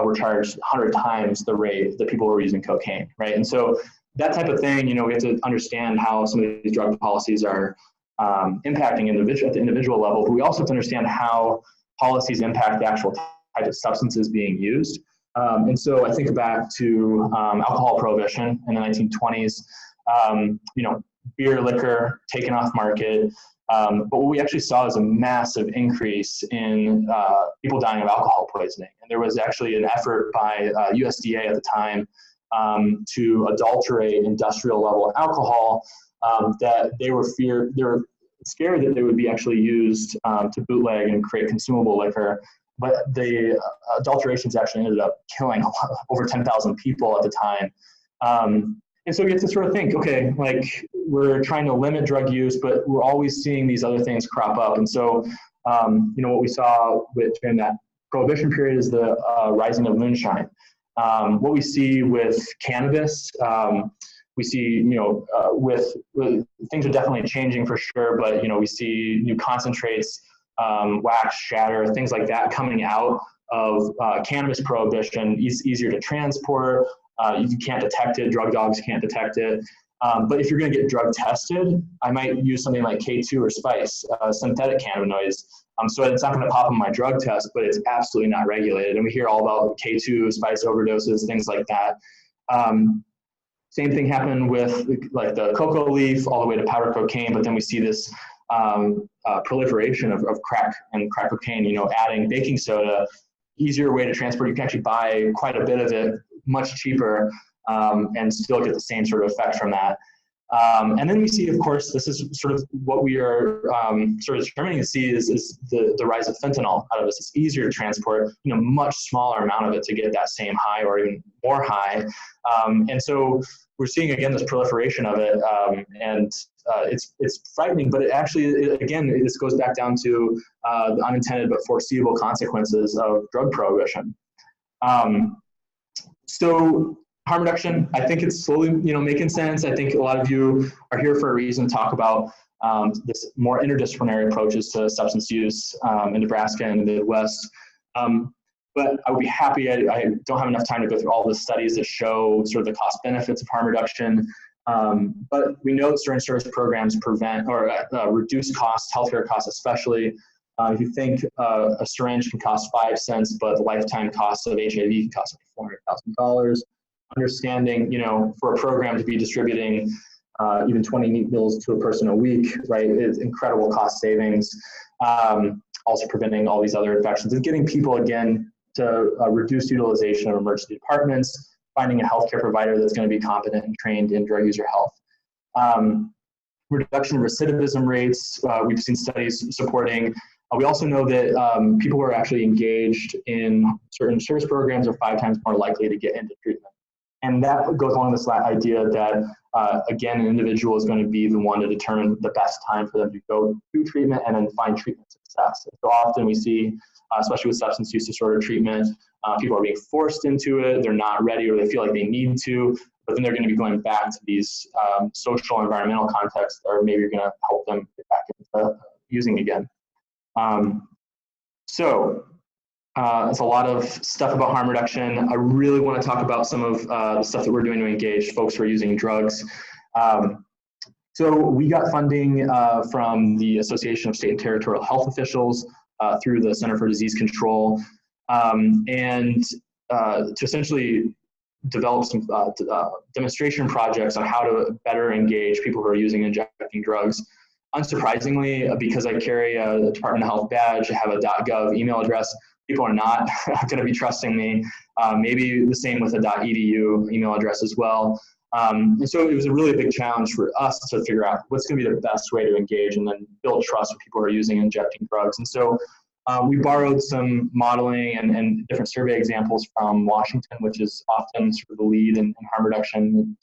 Speaker 1: were charged 100 times the rate that people who were using cocaine, right? And so that type of thing, we have to understand how some of these drug policies are impacting at the individual level, but we also have to understand how policies impact the actual type of substances being used. And so I think back to alcohol prohibition in the 1920s, beer, liquor taken off market. But what we actually saw is a massive increase in people dying of alcohol poisoning. And there was actually an effort by USDA at the time to adulterate industrial level alcohol that they were scared that they would be actually used to bootleg and create consumable liquor. But the adulterations actually ended up killing over 10,000 people at the time. And so you have to sort of think, okay, we're trying to limit drug use, but we're always seeing these other things crop up. And so, what we saw during that prohibition period is the rising of moonshine. What we see with cannabis, we see, with things are definitely changing for sure, but, we see new concentrates, wax, shatter, things like that coming out of cannabis prohibition. It's easier to transport. You can't detect it. Drug dogs can't detect it. But if you're going to get drug tested, I might use something like K2 or spice, synthetic cannabinoids. So it's not going to pop on my drug test, but it's absolutely not regulated. And we hear all about K2, spice overdoses, things like that. Same thing happened with the cocoa leaf all the way to powder cocaine, but then we see this proliferation of crack and crack cocaine, adding baking soda, easier way to transport. You can actually buy quite a bit of it much cheaper and still get the same sort of effect from that. And then we see, of course, this is sort of what we are sort of determining to see is the rise of fentanyl out of this. It's easier to transport, much smaller amount of it to get that same high or even more high. And so we're seeing, again, this proliferation of it. And it's frightening, but it actually, this goes back down to the unintended but foreseeable consequences of drug prohibition. So harm reduction, I think it's slowly, making sense. I think a lot of you are here for a reason to talk about this more interdisciplinary approaches to substance use in Nebraska and the Midwest. But I would be happy, I don't have enough time to go through all the studies that show sort of the cost benefits of harm reduction. But we know that certain service programs prevent or reduce costs, healthcare costs especially. If you think a syringe can cost 5 cents, but the lifetime cost of HIV can cost $400,000. Understanding, for a program to be distributing even 20 needles to a person a week, right, is incredible cost savings. Also preventing all these other infections and getting people, again, to reduce utilization of emergency departments, finding a healthcare provider that's going to be competent and trained in drug user health. Reduction in recidivism rates, we've seen studies supporting. We also know that people who are actually engaged in certain service programs are 5 times more likely to get into treatment. And that goes along this idea that, again, an individual is going to be the one to determine the best time for them to go through treatment and then find treatment success. And so often we see, especially with substance use disorder treatment, people are being forced into it, they're not ready or they feel like they need to, but then they're going to be going back to these social, environmental contexts that are maybe going to help them get back into using again. It's a lot of stuff about harm reduction. I really want to talk about some of the stuff that we're doing to engage folks who are using drugs. So we got funding from the Association of State and Territorial Health Officials through the Center for Disease Control, and to essentially develop some demonstration projects on how to better engage people who are using and injecting drugs. Unsurprisingly, because I carry a Department of Health badge, I have a .gov email address, people are not going to be trusting me. Maybe the same with a .edu email address as well. And so it was a really big challenge for us to figure out what's going to be the best way to engage and then build trust with people who are using and injecting drugs. And so we borrowed some modeling and different survey examples from Washington, which is often sort of the lead in harm reduction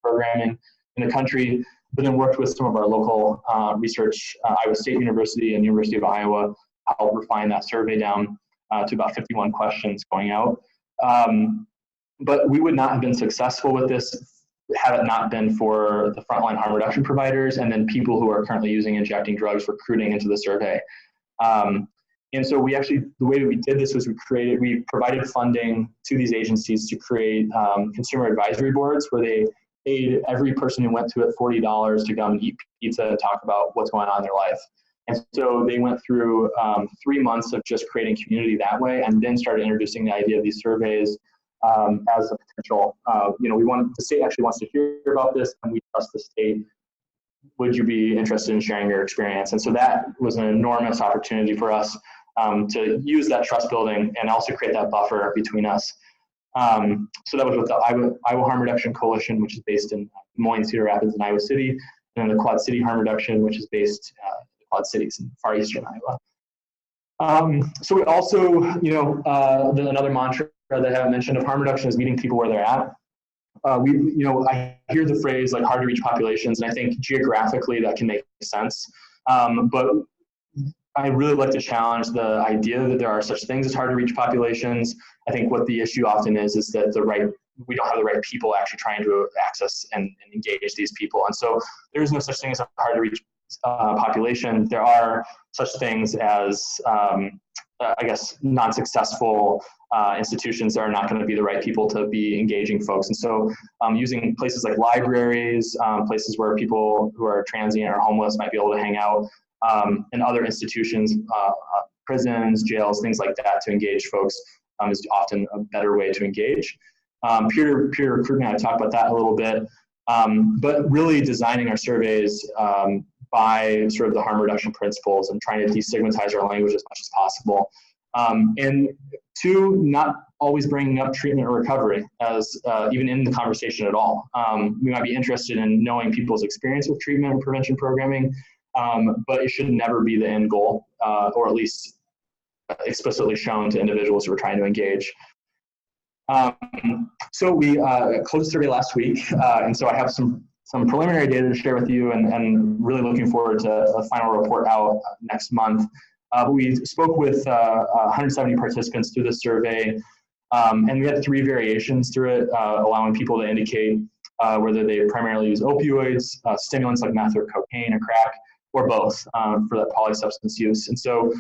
Speaker 1: programming in the country, but then worked with some of our local research, Iowa State University and University of Iowa, to help refine that survey down to about 51 questions going out. But we would not have been successful with this had it not been for the frontline harm reduction providers and then people who are currently using injecting drugs recruiting into the survey. And so we actually, the way that we did this was we provided funding to these agencies to create consumer advisory boards where they paid every person who went to it $40 to come and eat pizza and talk about what's going on in their life. And so they went through 3 months of just creating community that way, and then started introducing the idea of these surveys as a potential. The state actually wants to hear about this, and we trust the state. Would you be interested in sharing your experience? And so that was an enormous opportunity for us to use that trust building and also create that buffer between us. So that was with the Iowa Harm Reduction Coalition, which is based in Des Moines, Cedar Rapids, and Iowa City, and then the Quad City Harm Reduction, which is based in Quad Cities in far eastern Iowa. So we also, another mantra that I haven't mentioned of harm reduction is meeting people where they're at. I hear the phrase like hard to reach populations, and I think geographically that can make sense. But I really like to challenge the idea that there are such things as hard to reach populations. I think what the issue often is that we don't have the right people actually trying to access and engage these people. And so there is no such thing as a hard to reach population. There are such things as, non-successful institutions that are not going to be the right people to be engaging folks. And so using places like libraries, places where people who are transient or homeless might be able to hang out, and other institutions, prisons, jails, things like that to engage folks is often a better way to engage. Peer recruitment, I talked about that a little bit, but really designing our surveys by sort of the harm reduction principles and trying to destigmatize our language as much as possible. And two, not always bringing up treatment or recovery as even in the conversation at all. We might be interested in knowing people's experience with treatment and prevention programming, but it should never be the end goal, or at least explicitly shown to individuals who are trying to engage. So we closed the survey last week, and so I have some preliminary data to share with you, and really looking forward to a final report out next month. We spoke with 170 participants through the survey, and we had 3 variations through it, allowing people to indicate whether they primarily use opioids, stimulants like meth or cocaine or crack, or both for that polysubstance use. And so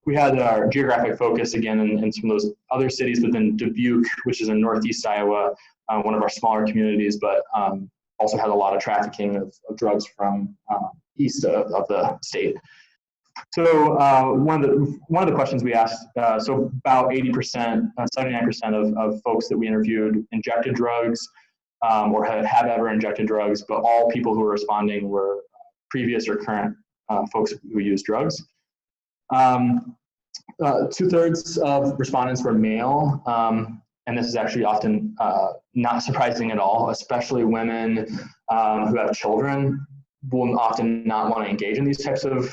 Speaker 1: we had our geographic focus again in some of those other cities, but then Dubuque, which is in northeast Iowa, one of our smaller communities, but also had a lot of trafficking of drugs from east of the state. So one of the questions we asked, so about 80%, 79% of folks that we interviewed injected drugs or have ever injected drugs, but all people who were responding were previous or current folks who use drugs. 2/3 of respondents were male, and this is actually often not surprising at all, especially women who have children will often not want to engage in these types of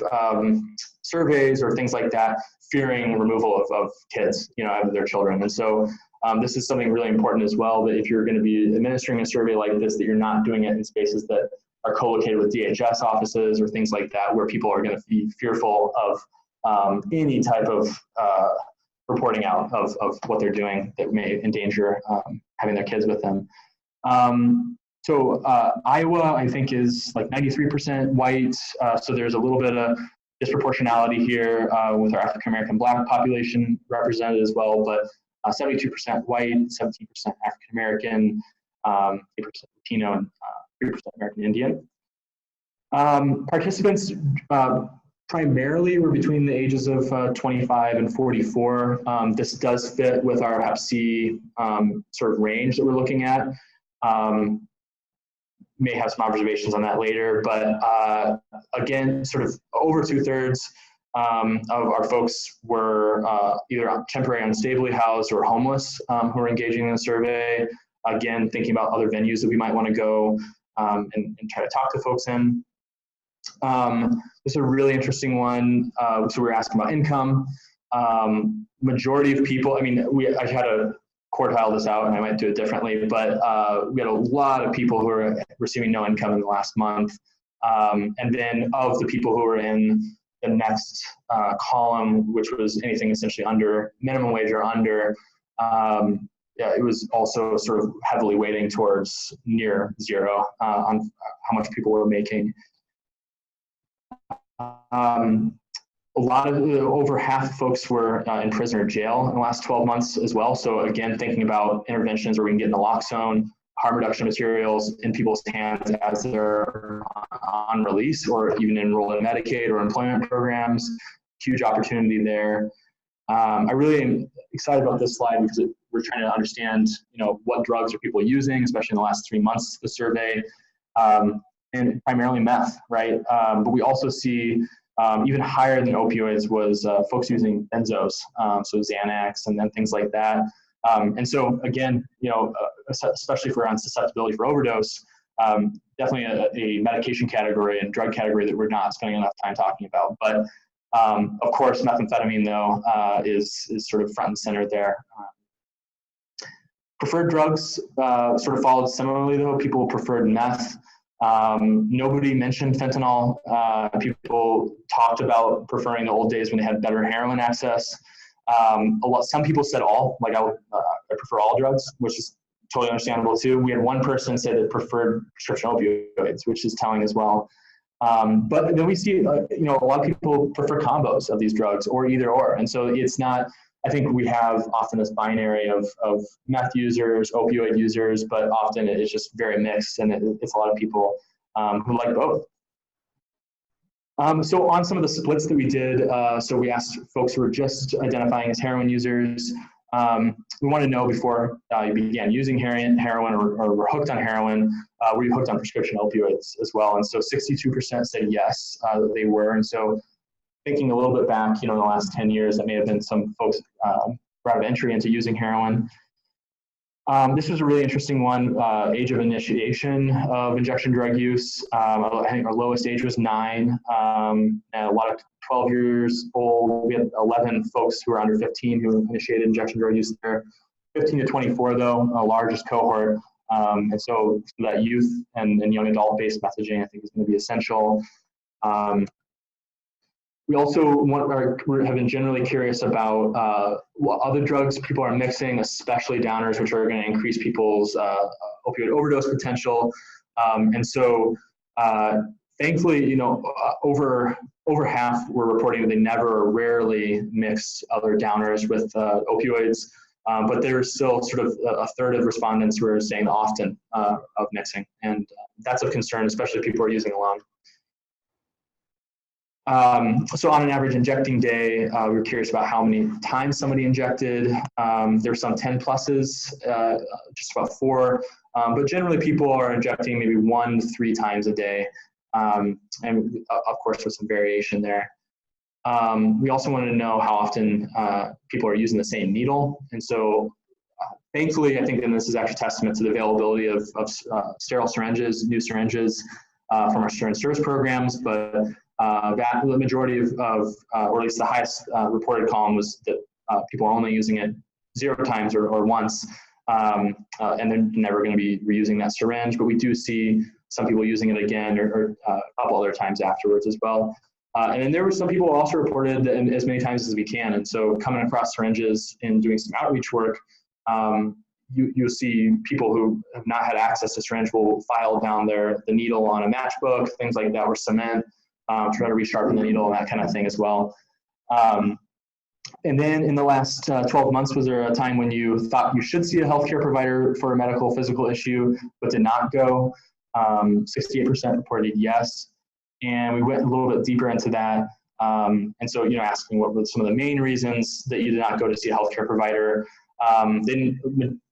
Speaker 1: surveys or things like that, fearing removal of kids, out of their children. And so this is something really important as well, that if you're going to be administering a survey like this, that you're not doing it in spaces that are co-located with DHS offices or things like that, where people are going to be fearful of any type of reporting out of what they're doing that may endanger having their kids with them. So Iowa, I think, is like 93% white. So there's a little bit of disproportionality here with our African-American Black population represented as well, but 72% white, 17% African-American, 8% Latino, and 3% American Indian. Participants primarily were between the ages of 25 and 44. This does fit with our Hep C sort of range that we're looking at. May have some observations on that later, but again, sort of over 2/3 of our folks were either temporarily unstably housed or homeless who are engaging in the survey. Again, thinking about other venues that we might want to go and try to talk to folks in. This is a really interesting one. So we're asking about income. Majority of people, I mean, I had to quartile this out and I might do it differently, but we had a lot of people who are receiving no income in the last month. And then of the people who were in the next column, which was anything essentially under minimum wage or under, yeah, it was also sort of heavily weighting towards near zero on how much people were making. A lot of, over half of folks were in prison or jail in the last 12 months as well. So again, thinking about interventions where we can get naloxone, harm reduction materials in people's hands as they're on release or even enroll in Medicaid or employment programs, huge opportunity there. I really am excited about this slide because we're trying to understand, what drugs are people using, especially in the last 3 months of the survey, and primarily meth, right? But we also see even higher than opioids was folks using benzos, so Xanax and then things like that. And so again, especially if we're on susceptibility for overdose, definitely a medication category and drug category that we're not spending enough time talking about. But of course, methamphetamine though is sort of front and center there. Preferred drugs sort of followed similarly though. People preferred meth. Nobody mentioned fentanyl. People talked about preferring the old days when they had better heroin access. Some people said all, like I prefer all drugs, which is totally understandable too. We had one person say they preferred prescription opioids, which is telling as well. But then we see, a lot of people prefer combos of these drugs or either or. And so it's not, I think we have often this binary of meth users, opioid users, but often it's just very mixed and it's a lot of people who like both. So on some of the splits that we did, so we asked folks who were just identifying as heroin users, we want to know before you began using heroin or were hooked on heroin, were you hooked on prescription opioids as well? And so 62% said yes, they were. And so thinking a little bit back, in the last 10 years, that may have been some folks route of entry into using heroin. This was a really interesting one, age of initiation of injection drug use. I think our lowest age was 9, and a lot of 12 years old. We had 11 folks who were under 15 who initiated injection drug use there. 15 to 24 though, our largest cohort. And so that youth and young adult-based messaging, I think, is going to be essential. We also have been generally curious about what other drugs people are mixing, especially downers, which are going to increase people's opioid overdose potential. And so thankfully, over half were reporting that they never or rarely mix other downers with opioids. But there's still sort of a third of respondents who are saying often of mixing. And that's of concern, especially if people are using alone. So on an average injecting day, we were curious about how many times somebody injected. There were some 10 pluses, just about 4. But generally people are injecting maybe 1 to 3 times a day. And of course, there's some variation there. We also wanted to know how often people are using the same needle. And so thankfully, I think, and this is actually testament to the availability of sterile syringes, new syringes from our syringe service programs, but the majority of or at least the highest reported column was that people are only using it 0 times or once, and they're never going to be reusing that syringe. But we do see some people using it again or a couple other times afterwards as well. And then there were some people who also reported as many times as we can. And so coming across syringes and doing some outreach work, you'll see people who have not had access to syringe will file down the needle on a matchbook, things like that, or cement. Try to resharpen the needle and that kind of thing as well. And then in the last 12 months, was there a time when you thought you should see a healthcare provider for a medical physical issue, but did not go? 68% reported yes. And we went a little bit deeper into that. And so, asking what were some of the main reasons that you did not go to see a healthcare provider. Then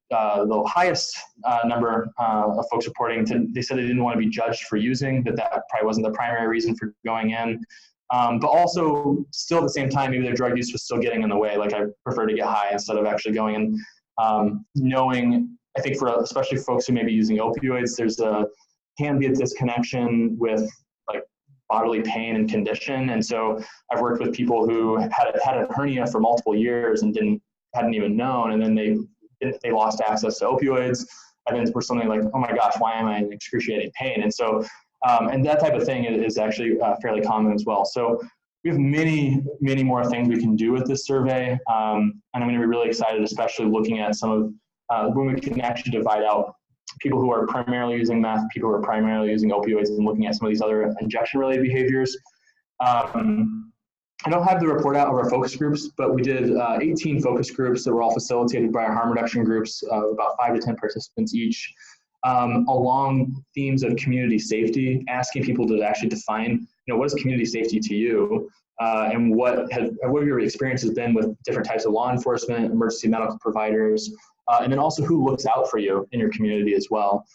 Speaker 1: the highest number of folks reporting, they said they didn't want to be judged for using, that probably wasn't the primary reason for going in. but also still at the same time, maybe their drug use was still getting in the way. Like I prefer to get high instead of actually going and knowing, I think for especially folks who may be using opioids, can be a disconnection with like bodily pain and condition. And so I've worked with people who had a hernia for multiple years and hadn't even known, and then they lost access to opioids, and then were suddenly like, oh my gosh, why am I in excruciating pain? And so, and that type of thing is actually fairly common as well. So we have many, many more things we can do with this survey, and I'm going to be really excited, especially looking at some of when we can actually divide out people who are primarily using meth, people who are primarily using opioids, and looking at some of these other injection-related behaviors. I don't have the report out of our focus groups, but we did 18 focus groups that were all facilitated by our harm reduction groups, about 5 to 10 participants each, along themes of community safety, asking people to actually define, what is community safety to you, and what have your experiences been with different types of law enforcement, emergency medical providers, and then also who looks out for you in your community as well.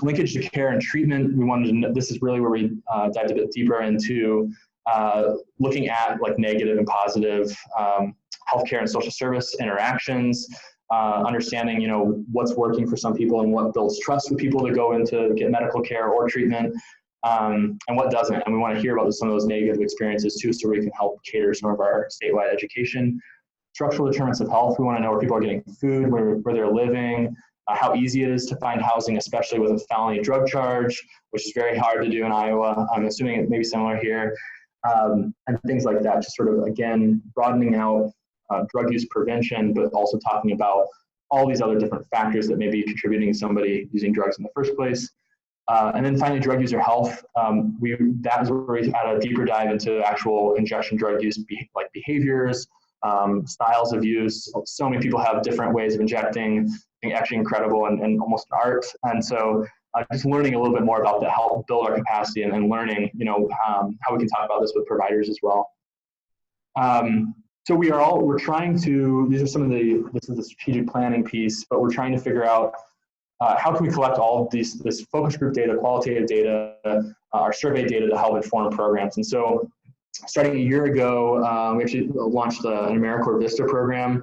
Speaker 1: Linkage to care and treatment, we wanted to know, this is really where we dived a bit deeper into looking at like negative and positive healthcare and social service interactions, understanding, what's working for some people and what builds trust with people to go in to get medical care or treatment, and what doesn't. And we want to hear about some of those negative experiences too, so we can help cater some of our statewide education. Structural determinants of health, we want to know where people are getting food, where they're living, how easy it is to find housing, especially with a felony drug charge, which is very hard to do in Iowa. I'm assuming it may be similar here. And things like that, just sort of, again, broadening out drug use prevention, but also talking about all these other different factors that may be contributing to somebody using drugs in the first place. And then finally, drug user health. That is where we had a deeper dive into actual injection drug use, like behaviors, styles of use. So many people have different ways of injecting, actually incredible and almost an art. And so just learning a little bit more about that, help build our capacity, and learning, how we can talk about this with providers as well. So we're trying to, this is the strategic planning piece, but we're trying to figure out how can we collect all of this focus group data, qualitative data, our survey data to help inform programs. And so starting a year ago, we actually launched an AmeriCorps Vista program,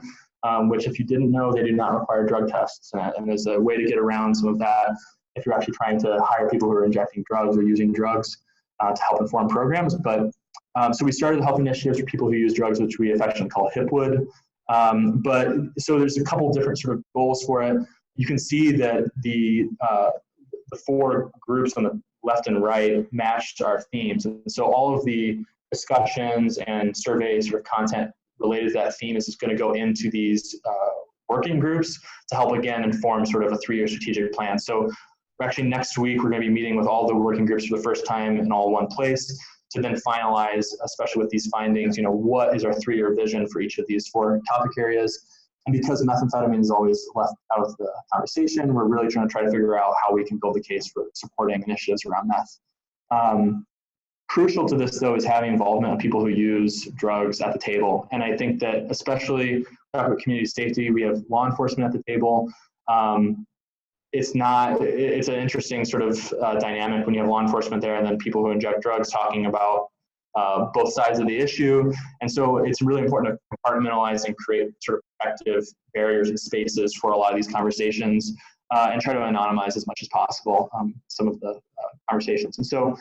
Speaker 1: which, if you didn't know, they do not require drug tests. And there's a way to get around some of that if you're actually trying to hire people who are injecting drugs or using drugs to help inform programs. But so we started the health initiatives for people who use drugs, which we affectionately call HIPWOOD. But so there's a couple different sort of goals for it. You can see that the 4 groups on the left and right matched our themes. And so all of the discussions and surveys or content related to that theme is just going to go into these working groups to help, again, inform sort of a 3-year strategic plan. So actually next week, we're going to be meeting with all the working groups for the first time in all one place to then finalize, especially with these findings, what is our 3-year vision for each of these 4 topic areas. And because methamphetamine is always left out of the conversation, we're really trying to figure out how we can build a case for supporting initiatives around meth. Crucial to this, though, is having involvement of people who use drugs at the table. And I think that especially with community safety, we have law enforcement at the table. It's an interesting sort of dynamic when you have law enforcement there and then people who inject drugs talking about both sides of the issue. And so it's really important to compartmentalize and create sort of effective barriers and spaces for a lot of these conversations, and try to anonymize as much as possible some of the conversations. And so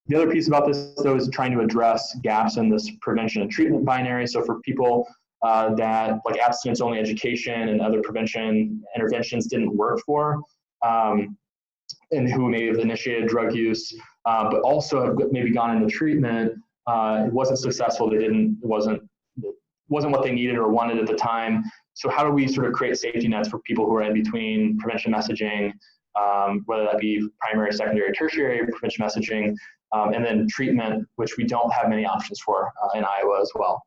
Speaker 1: the other piece about this, though, is trying to address gaps in this prevention and treatment binary. So for people that like abstinence-only education and other prevention interventions didn't work for, and who may have initiated drug use, but also have maybe gone into treatment, it wasn't successful. It wasn't what they needed or wanted at the time. So how do we sort of create safety nets for people who are in between prevention messaging, whether that be primary, secondary, tertiary prevention messaging, and then treatment, which we don't have many options for in Iowa as well.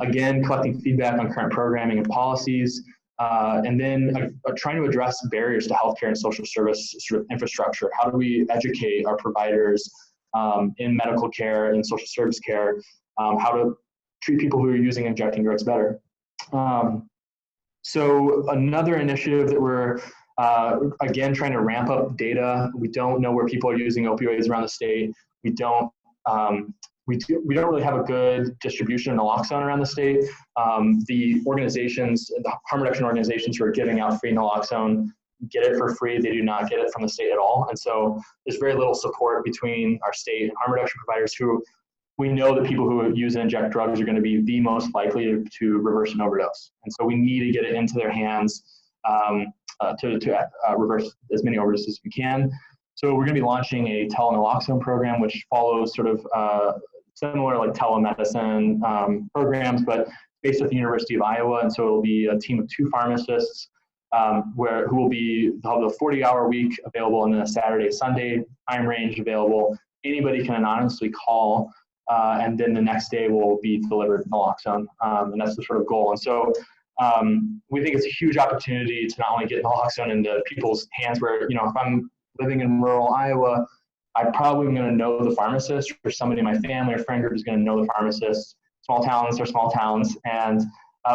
Speaker 1: Again, collecting feedback on current programming and policies, and then trying to address barriers to healthcare and social service sort of infrastructure. How do we educate our providers in medical care and social service care, how to treat people who are using and injecting drugs better? So another initiative that we're again trying to ramp up data. We don't know where people are using opioids around the state. We don't we don't really have a good distribution of naloxone around the state. The organizations, the harm reduction organizations who are giving out free naloxone get it for free. They do not get it from the state at all. And so there's very little support between our state and harm reduction providers, who we know that people who use and inject drugs are going to be the most likely to reverse an overdose. And so we need to get it into their hands to reverse as many overdoses as we can. So we're going to be launching a telenaloxone program, which follows sort of similar like telemedicine programs, but based at the University of Iowa. And so it'll be a team of 2 pharmacists who will have a 40-hour week available, and then a Saturday, Sunday time range available. Anybody can anonymously call, and then the next day will be delivered naloxone, and that's the sort of goal. And so we think it's a huge opportunity to not only get naloxone into people's hands where, you know, if I'm living in rural Iowa, I probably am going to know the pharmacist, or somebody in my family or friend group is going to know the pharmacist. Small towns are small towns, and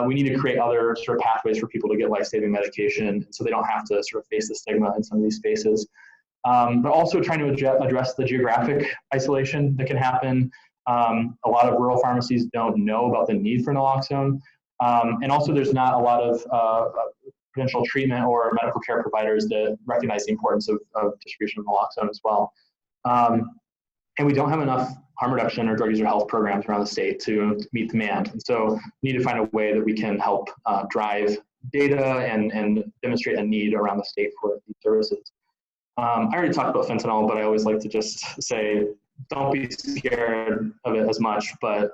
Speaker 1: we need to create other sort of pathways for people to get life-saving medication, so they don't have to sort of face the stigma in some of these spaces. But also trying to address the geographic isolation that can happen. A lot of rural pharmacies don't know about the need for naloxone. And also there's not a lot of potential treatment or medical care providers that recognize the importance of distribution of naloxone as well. And we don't have enough harm reduction or drug user health programs around the state to meet demand. And so we need to find a way that we can help drive data and demonstrate a need around the state for these services. I already talked about fentanyl, but I always like to just say, don't be scared of it as much, but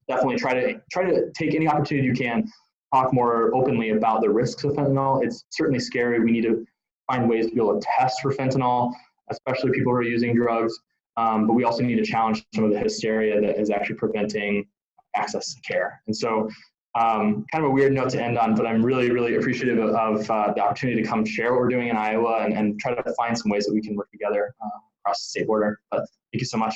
Speaker 1: definitely try to take any opportunity you can, talk more openly about the risks of fentanyl. It's certainly scary. We need to find ways to be able to test for fentanyl, especially people who are using drugs. But we also need to challenge some of the hysteria that is actually preventing access to care. And so kind of a weird note to end on, but I'm really, really appreciative of the opportunity to come share what we're doing in Iowa and try to find some ways that we can work together across the state border. But thank you so much.